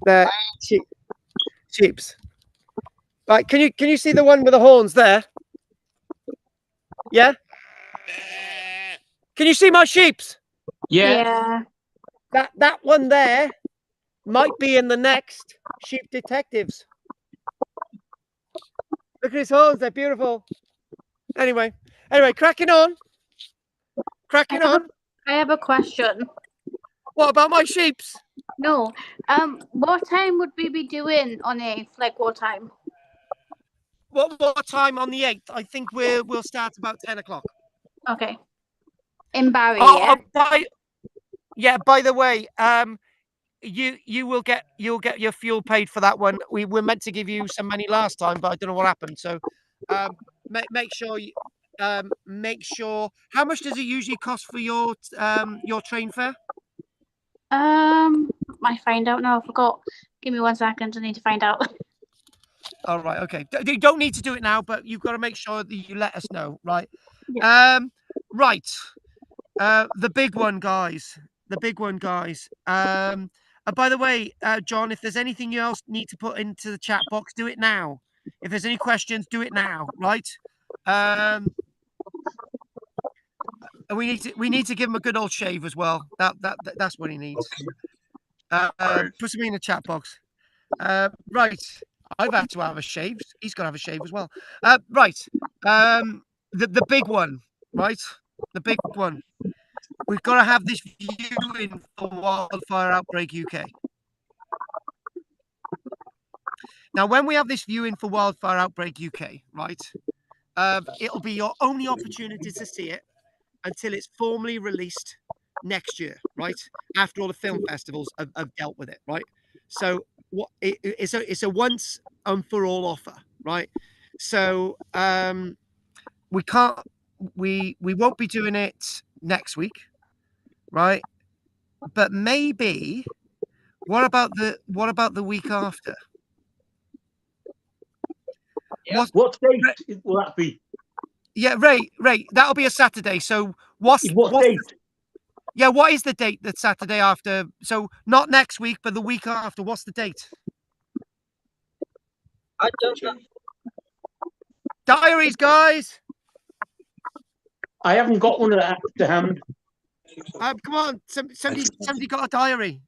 there, sheeps. Right, can you see the one with the horns there? Yeah. Can you see my sheeps? Yeah. That one there might be in the next Sheep Detectives. Look at his horns; they're beautiful. Anyway, cracking on. I have a question. What about my sheeps? No. What time would we be doing on 8th? Like what time? What time on the 8th? I think we'll start about 10 o'clock. Okay. In Barry, yeah. By the way, you'll get your fuel paid for that one. We were meant to give you some money last time, but I don't know what happened. So, make sure. How much does it usually cost for your train fare? I find out now. I forgot. Give me 1 second. I need to find out. All right. Okay. You don't need to do it now, but you've got to make sure that you let us know, right? Yeah. Right. The big one, guys. By the way, John, if there's anything you else need to put into the chat box, do it now. If there's any questions, do it now, right? We need to give him a good old shave as well. That's what he needs. Right. Put something in the chat box. Right. I've had to have a shave. He's got to have a shave as well. Right. The big one, right? The big one. We've got to have this viewing for Wildfire Outbreak UK. Now, when we have this viewing for Wildfire Outbreak UK, right, it'll be your only opportunity to see it until it's formally released next year, right? After all the film festivals have dealt with it, right? So it's a once and for all offer, right? So we won't be doing it next week, right? But maybe what about the week after? Yeah. What date will that be? Yeah, Ray, that'll be a Saturday. So what date? Yeah, what is the date that's Saturday after? So not next week, but the week after. What's the date? I don't know. Diaries, guys. I haven't got one of that to hand. Come on, somebody got a diary.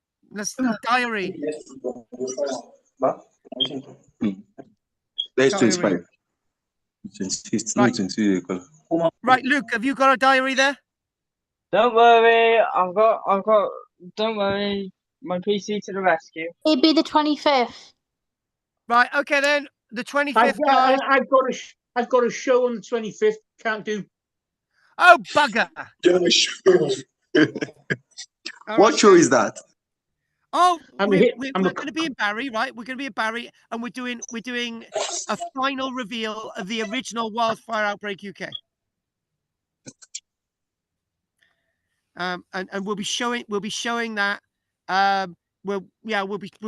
Diary. There's Diary. 25. Right, Luke, have you got a diary there? Don't worry, I've got. Don't worry, my PC to the rescue. It'd be the 25th. Right, okay then. The 25th, guys. I've got a show on the 25th. Can't do. Oh, bugger. What show is that? Oh, we're I'm going to be in Barry, right? We're going to be in Barry, and we're doing a final reveal of the original Wildfire Outbreak UK. And we'll be showing that. We'll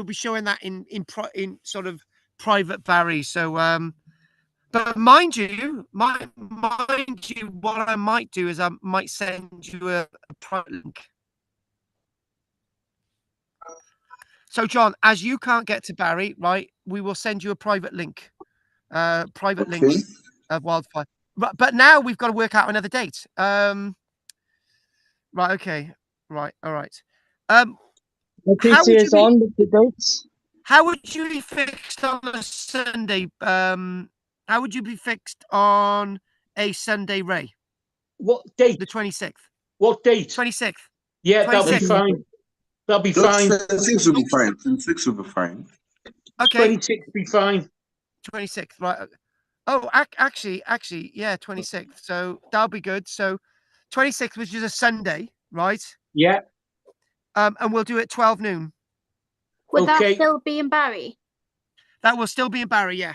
be showing that in sort of private Barry. So but mind you, what I might do is I might send you a private link. So John, as you can't get to Barry, right, we will send you a private link. Link of Wildfire. But now we've got to work out another date. Right, okay. Right, all right. My PC is on with the dates. How would you be fixed on a Sunday? How would you be fixed on a Sunday, Ray? What date? The 26th. What date? 26th. Yeah, that'll be 26th. fine. That'll be Just fine. 26 will be fine. 26 will be fine. Okay. 26 be fine. 26th, right. Oh, actually, yeah, 26th. So that'll be good. So 26th, which is a Sunday, right? Yeah. And we'll do it 12 noon. Would that Okay. still be in Barry? That will still be in Barry, yeah.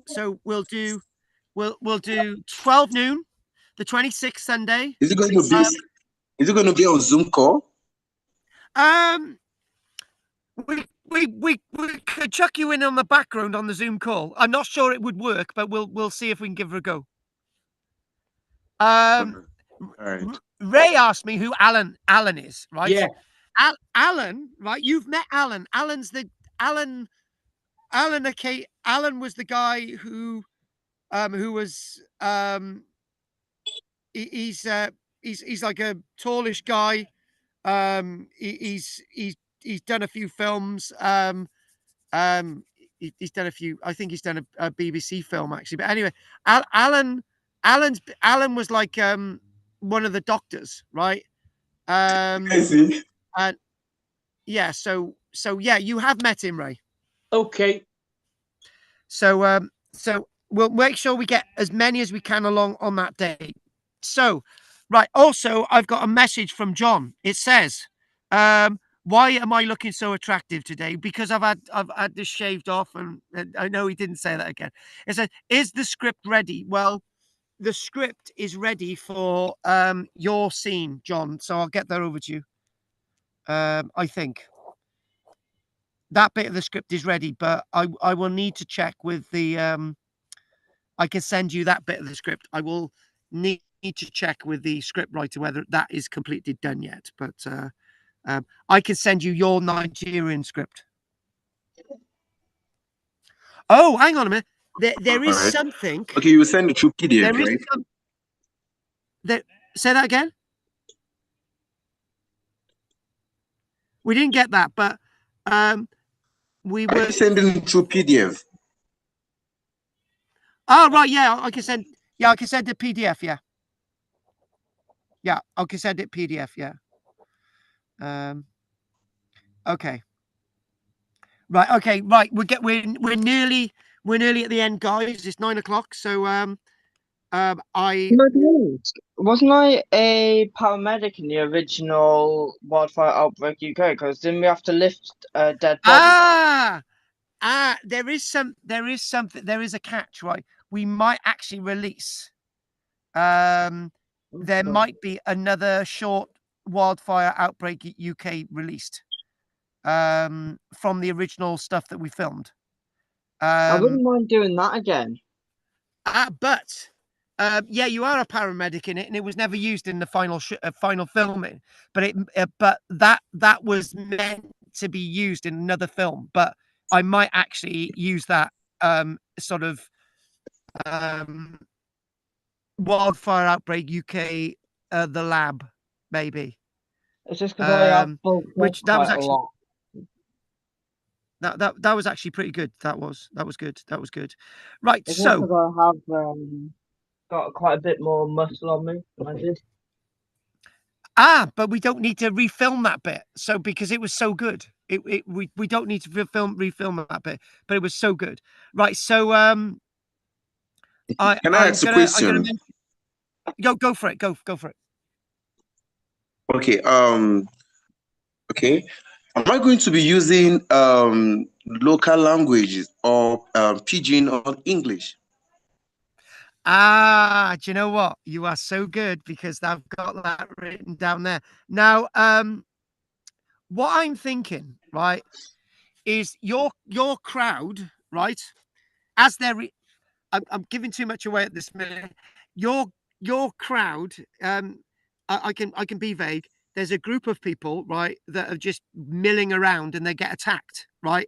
So we'll do 12 noon, the 26th Sunday. Is it going to be? Is it going to be on Zoom call? We could chuck you in on the background on the Zoom call. I'm not sure it would work, but we'll see if we can give it a go. All right. Ray asked me who Alan is, right? Yeah. Alan, right? You've met Alan. Alan was the guy who was he's like a tallish guy. He's done a few films. He's done a few. I think he's done a BBC film actually. But anyway, Alan was like one of the doctors, right? I see. And yeah, so yeah, you have met him, Ray. Okay. So we'll make sure we get as many as we can along on that day. So, right. Also, I've got a message from John. It says, why am I looking so attractive today? Because I've had this shaved off, and I know he didn't say that again. It says, is the script ready? Well, the script is ready for your scene, John. So I'll get that over to you. I think that bit of the script is ready, but I will need to check with the I can send you that bit of the script. I will need to check with the script writer whether that is completely done yet, but I can send you your Nigerian script. Oh, hang on a minute. There is something. Okay, you will send it through PDF, right? Say that again. We didn't get that, but we were sending it through PDF. Oh right, yeah, I can send. Yeah, I can send it PDF. Yeah, I can send it PDF. Yeah. Okay. Right. Okay. Right. We're nearly at the end, guys. It's 9 o'clock. So Wasn't I a paramedic in the original Wildfire Outbreak UK? Because didn't we have to lift a dead body? There is a catch, right? We might actually release. There might be another short Wildfire Outbreak UK released from the original stuff that we filmed. I wouldn't mind doing that again. But yeah, you are a paramedic in it, and it was never used in the final filming. But that was meant to be used in another film. But I might actually use that sort of Wildfire Outbreak UK, the lab, maybe. It's just because I have which that was quite a actually lot. that was actually pretty good. That was good. Right, It's so because I have got quite a bit more muscle on me than I did. But we don't need to refilm that bit. So because it was so good, we don't need to refilm that bit, but it was so good. Right, so Can I ask a question? Go for it. Go for it. Okay. Okay. Am I going to be using local languages or Pidgin or English? Do you know what? You are so good because I've got that written down there. Now, what I'm thinking, right, is your crowd, right? As they're, I'm giving too much away at this minute. Your crowd, I can be vague. There's a group of people, right, that are just milling around and they get attacked, right?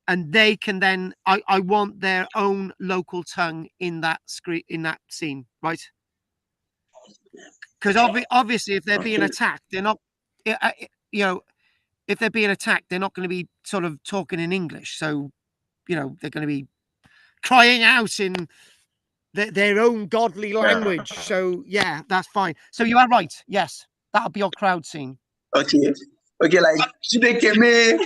And they can then, I want their own local tongue in that scene, right? Because obviously, if they're being attacked, they're not, if they're being attacked, they're not going to be sort of talking in English. So, they're going to be crying out in their own godly language. So yeah, that's fine. So you are right. Yes, that'll be your crowd scene. Okay. Okay, like Chinekeme.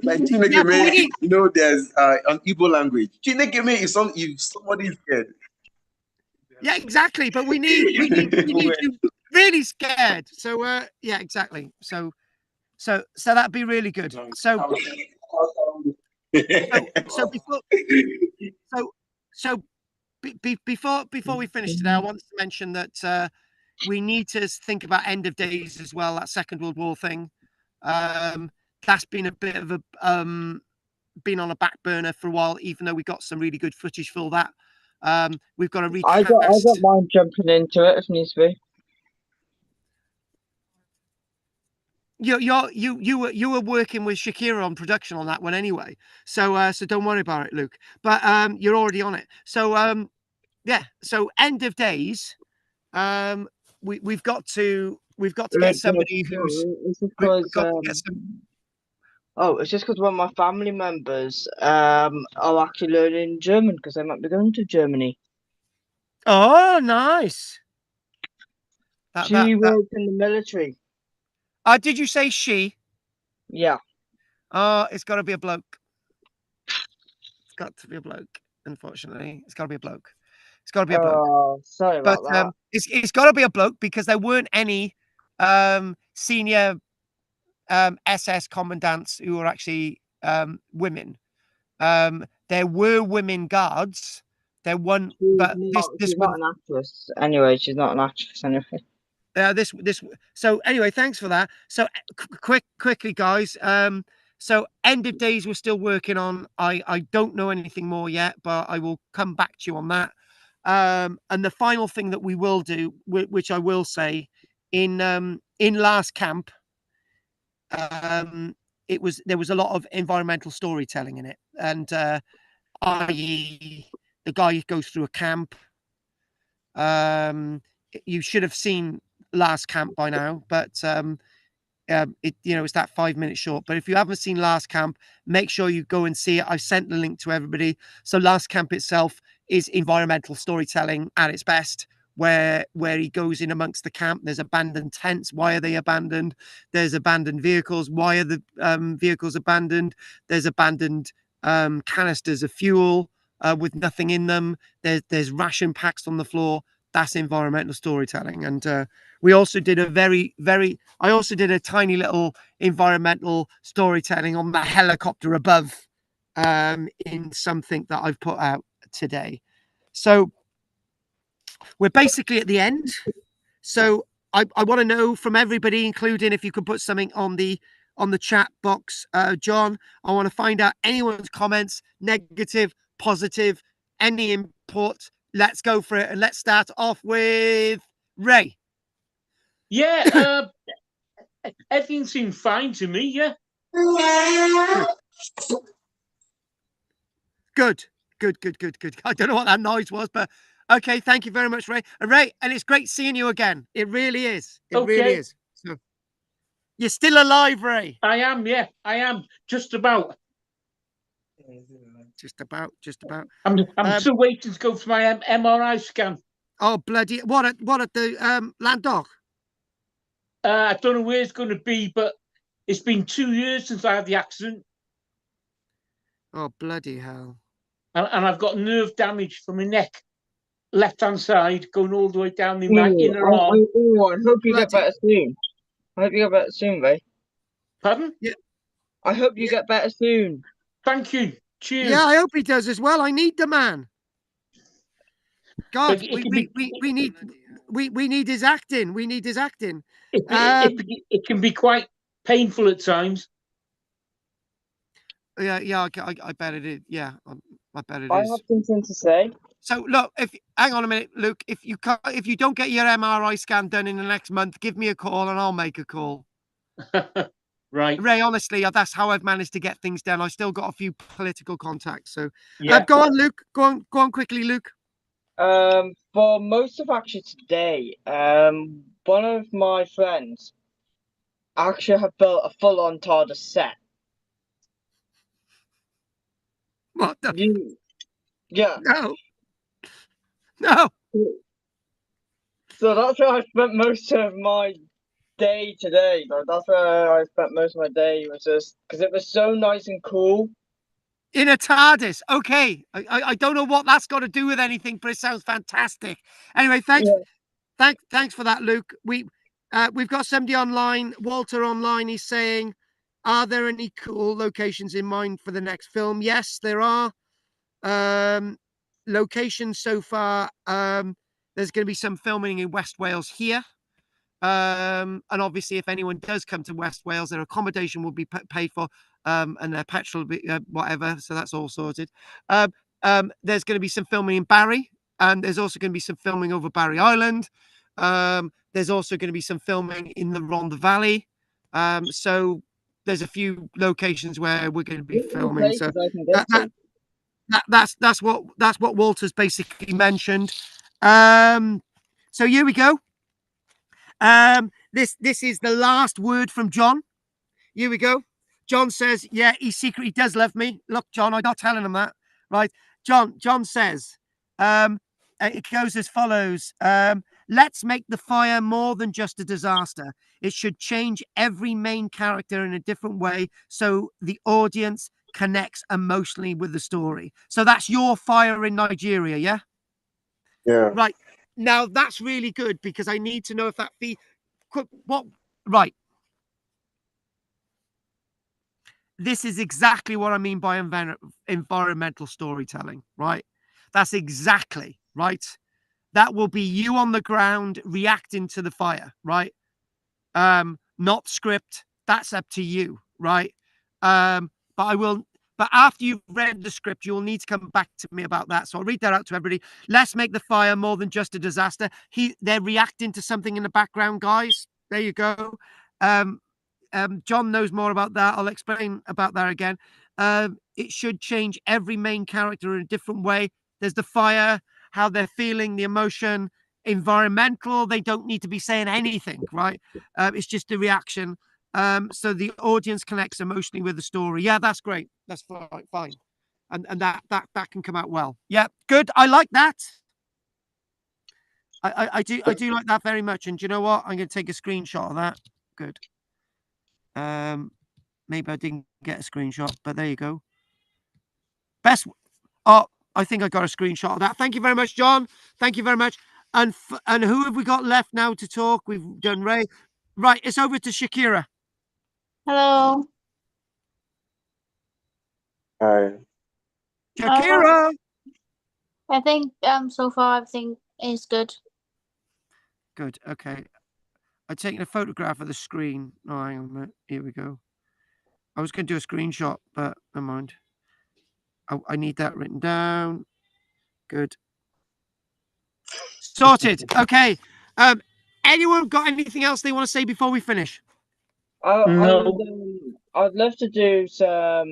Like Yeah, but we Chinekeme, need. you know, there's an Igbo language. Chinekeme is if somebody is scared. Yeah, exactly. But we need you really scared. So yeah, exactly. So that'd be really good. So before before we finish today, I want to mention that we need to think about end of days as well. That Second World War thing, that's been a bit of a been on a back burner for a while. Even though we got some really good footage for that, we've got to recast. I don't mind jumping into it if needs be. You were working with Shakira on production on that one anyway, so don't worry about it, Luke. But you're already on it. So yeah. So end of days. We've got to get somebody who's. It's We've because got to get some. oh, it's just because one of my family members are actually learning German because they might be going to Germany. Oh, nice. She worked in the military. Did you say she? Yeah. Oh, it's got to be a bloke. It's got to be a bloke. Unfortunately, it's got to be a bloke. It's got to be a bloke. Oh, sorry about that. It's got to be a bloke because there weren't any senior SS commandants who were actually women. There were women guards. There weren't, but She's not an actress. Anyway, she's not an actress anyway. So anyway, thanks for that. So quickly, guys. So end of days we're still working on. I don't know anything more yet, but I will come back to you on that. And the final thing that we will do, which I will say, in last camp, there was a lot of environmental storytelling in it, and i.e. the guy goes through a camp. You should have seen last camp by now, but it's that 5 minute short. But if you haven't seen last camp, make sure you go and see it. I've sent the link to everybody. So last camp itself is environmental storytelling at its best, where he goes in amongst the camp. There's abandoned tents. Why are they abandoned? There's abandoned vehicles. Why are the vehicles abandoned? There's abandoned canisters of fuel with nothing in them. There's ration packs on the floor. That's environmental storytelling. And we also did I also did a tiny little environmental storytelling on the helicopter above in something that I've put out today. So we're basically at the end. So I want to know from everybody, including if you could put something on the chat box, John. I want to find out anyone's comments, negative, positive, any input. Let's go for it, and let's start off with Ray. Yeah, everything seemed fine to me. Yeah. Good. I don't know what that noise was, but okay. Thank you very much, Ray. Ray, and it's great seeing you again. It really is. It really is. So, you're still alive, Ray. I am. Yeah, I am. Just about. Just about. I'm still waiting to go for my MRI scan. Oh bloody! What at the Landau? I don't know where it's going to be, but it's been 2 years since I had the accident. Oh bloody hell! And I've got nerve damage from my neck, left-hand side, going all the way down the inner arm. I hope you get better soon. I hope you get better soon, Ray. Pardon? Yeah. I hope you get better soon. Thank you. Cheers. Yeah, I hope he does as well. I need the man. God, we need his acting. We need his acting. It can be quite painful at times. Yeah, I bet it is. Yeah, I bet it is. I have something to say. So look, hang on a minute, Luke. If you don't get your MRI scan done in the next month, give me a call and I'll make a call. Right, Ray. Honestly, that's how I've managed to get things done. I still got a few political contacts. So yeah. Go on, Luke. Go on quickly, Luke. For most of actually today, one of my friends actually have built a full-on TARDIS set. What the? Yeah. No. So that's where I spent most of my day today. Like, that's where I spent most of my day, was just because it was so nice and cool. In a TARDIS. Okay. I don't know what that's got to do with anything, but it sounds fantastic. Anyway, thanks. Yeah. Thanks for that, Luke. We've got somebody online, Walter online. He's saying, are there any cool locations in mind for the next film? Yes, there are. Locations so far. There's going to be some filming in West Wales here. And obviously, if anyone does come to West Wales, their accommodation will be paid for, and their petrol will be whatever. So that's all sorted. There's going to be some filming in Barry, and there's also going to be some filming over Barry Island. There's also going to be some filming in the Rhondda Valley. So there's a few locations where we're going to be filming. So that's what Walter's basically mentioned. So here we go. This is the last word from John. Here we go. John says, yeah, he secretly does love me. Look, John, I'm not telling him that. Right. John says, it goes as follows. Let's make the fire more than just a disaster. It should change every main character in a different way so the audience connects emotionally with the story. So that's your fire in Nigeria, yeah? Yeah. Right. Now that's really good because I need to know if that right. This is exactly what I mean by environmental storytelling, right? That's exactly right. That will be you on the ground reacting to the fire, right? Not script. That's up to you, right? But after you've read the script, you'll need to come back to me about that. So I'll read that out to everybody. Let's make the fire more than just a disaster. They're reacting to something in the background, guys. There you go. John knows more about that. I'll explain about that again. It should change every main character in a different way. There's the fire, how they're feeling, the emotion, environmental. They don't need to be saying anything, right? It's just a reaction. So the audience connects emotionally with the story. Yeah, that's great. That's fine. And that can come out well. Yeah, good. I like that. I do like that very much. And do you know what? I'm going to take a screenshot of that. Good. Maybe I didn't get a screenshot, but there you go. I think I got a screenshot of that. Thank you very much, John. Thank you very much. And who have we got left now to talk? We've done Ray. Right, it's over to Shakira. Hello. Hi. Shakira. I think so far everything is good. Good. Okay. I've taken a photograph of the screen. Oh, hang on a minute. Here we go. I was going to do a screenshot, but never mind. I need that written down. Good. Sorted. Okay. Anyone got anything else they want to say before we finish? No. I'd love to do some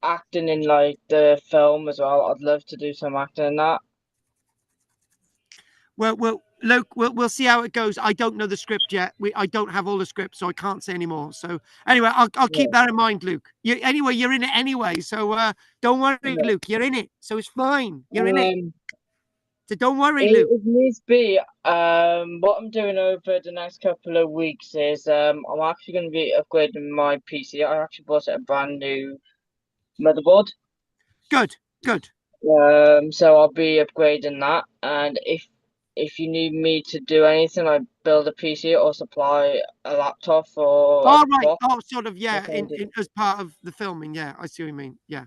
acting in like the film as well. I'd love to do some acting in that. Well, Luke, we'll see how it goes. I don't know the script yet. I don't have all the scripts, so I can't say anymore. So anyway, I'll keep that in mind, Luke. You're in it anyway, so don't worry, Luke. You're in it, so it's fine. You're in it. So don't worry, Luke. If needs be, what I'm doing over the next couple of weeks is I'm actually going to be upgrading my PC. I actually bought a brand new motherboard. Good. So I'll be upgrading that, and if you need me to do anything, like build a PC or supply a laptop or right. box, Oh, sort of, yeah. As part of the filming, yeah. I see what you mean. Yeah.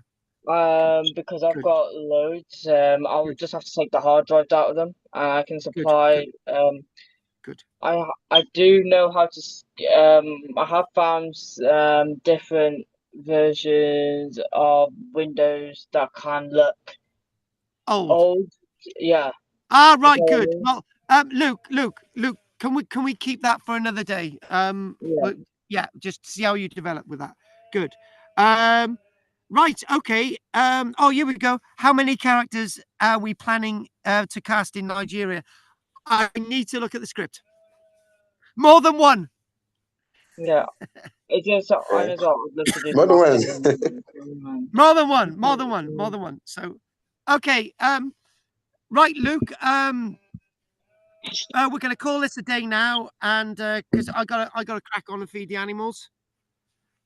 Because I've got loads. I'll just have to take the hard drives out of them, and I can supply. Good. I do know how to. I have found different versions of Windows that can look old. Yeah. Right. Good. Well, Luke, can we keep that for another day? Yeah. Just see how you develop with that. Good. Right. Okay. Oh, here we go. How many characters are we planning to cast in Nigeria? I need to look at the script. More than one. Yeah. It's just I as well would love to do More than one. More than one. More than one. More than one. So, okay. Right, Luke. We're going to call this a day now, and because I got to crack on and feed the animals.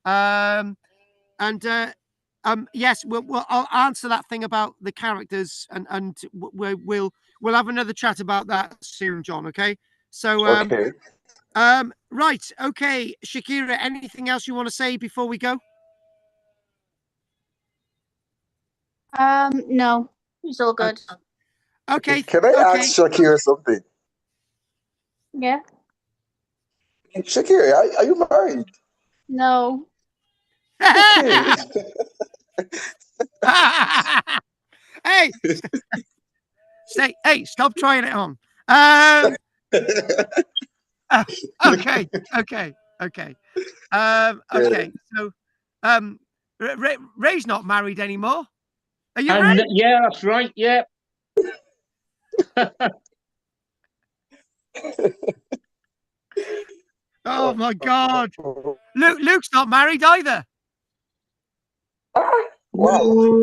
Yes, I'll answer that thing about the characters, and we'll have another chat about that soon, John. Okay. So Okay. right. Okay, Shakira. Anything else you want to say before we go? No, it's all good. Okay. Can I ask Shakira something? Yeah. Shakira, are you married? No. Okay. Hey, hey, stop trying it on. Okay. Okay. So, Ray's not married anymore. Are you, Ray? Yeah, that's right. Yeah. Oh my God, Luke's not married either. Wow.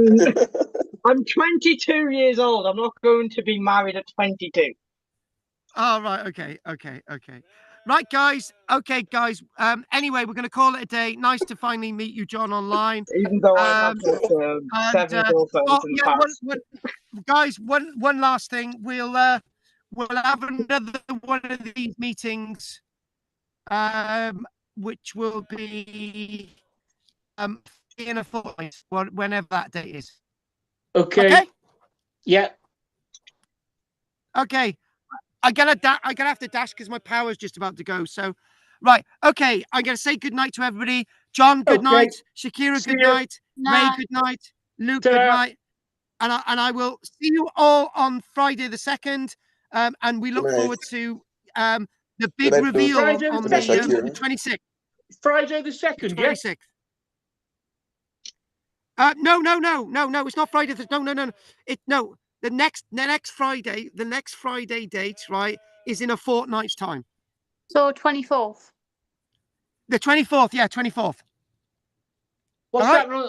I'm 22 years old. I'm not going to be married at 22. Oh, right. Okay. Right, guys. Okay, guys. Anyway, we're going to call it a day. Nice to finally meet you, John, online. Even though I've had 7 girlfriends in the past. Guys, one last thing. We'll have another one of these meetings, which will be in a fortnight, whenever that date is. Okay. Yeah. Okay. I'm gonna have to dash because my power's just about to go. So, right. Okay. I'm gonna say good night to everybody. John, good night. Shakira, good night. Ray, good night. Luke, good night. And I will see you all on Friday the 2nd. And we look forward to the big reveal on the 26th. Friday the 2nd, 26th. No. It's not Friday. No. The next Friday date, right, is in a fortnight's time. So 24th. The 24th, yeah, 24th. What's happening?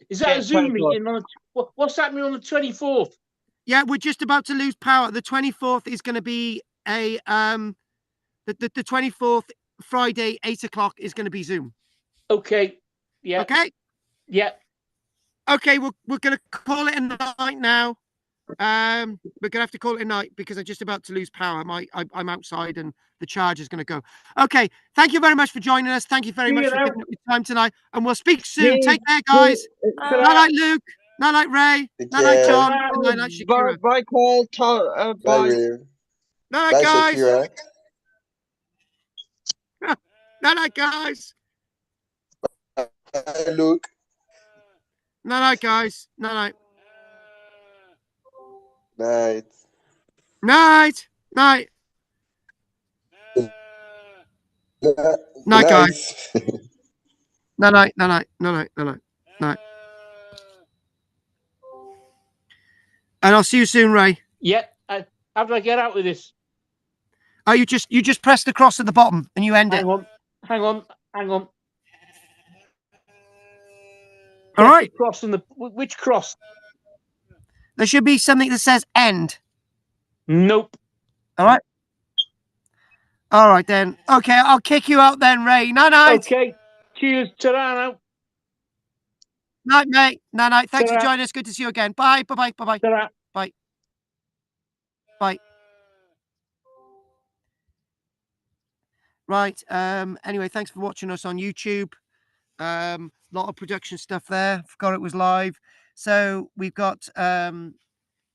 Is that a Zoom meeting? What's happening on the 24th? Yeah, we're just about to lose power. The 24th is going to be the 24th Friday, 8 o'clock is going to be Zoom. Okay. Yeah. Okay. Yeah. Okay, we're going to call it a night now. We're gonna have to call it a night because I'm just about to lose power. I'm outside and the charge is gonna go. Okay, thank you very much for joining us. Thank you very much for giving up your time tonight, and we'll speak soon. Take care, guys. Night, Luke. Night, Ray. Night, John. Night, Shakira. Bye, Paul. Bye. Night, guys. Shakira. Night, guys. Bye, Luke. Night, guys. Night. Night. Night. Night. Night, guys. Night. Night. And I'll see you soon, Ray. Yeah. How do I get out with this? Oh, you just press the cross at the bottom and you end it. Hang on. All right. Cross and which cross? There should be something that says end. Nope. All right. All right then. Okay, I'll kick you out then, Ray. Night. Okay. Cheers. Ta-ra now. Night, mate. Night. Thanks for joining us. Good to see you again. Bye. Bye. Ta-ra. Bye. Right. Anyway, thanks for watching us on YouTube. Lot of production stuff there. Forgot it was live. So we've got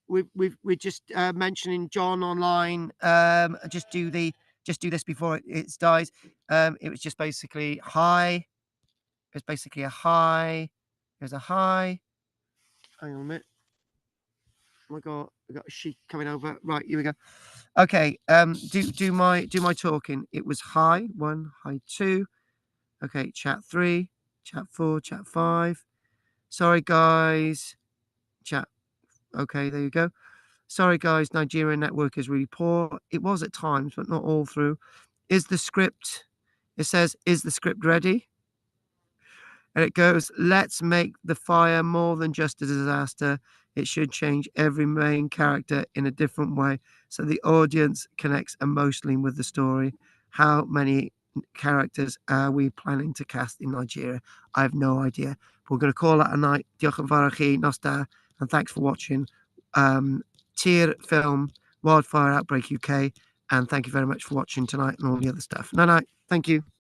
we're just mentioning John online. Just do this before it dies. It was just basically hi. It's basically a hi. There's a hi. Hang on a minute. Oh my God, I got a sheet coming over. Right, here we go. Okay. Do my talking. It was hi 1, hi 2. Okay, chat 3, chat 4, chat 5. Sorry guys. Chat. Okay, there you go. Sorry guys, Nigerian network is really poor. It was at times, but not all through. Is the script? It says, is the script ready? And it goes, let's make the fire more than just a disaster. It should change every main character in a different way so the audience connects emotionally with the story. How many characters are we planning to cast in Nigeria? I have no idea. But we're going to call that a night. Diolch yn fawr i chi, nos da, and thanks for watching. Tir film, Wildfire Outbreak UK, and thank you very much for watching tonight and all the other stuff. Night night. Thank you.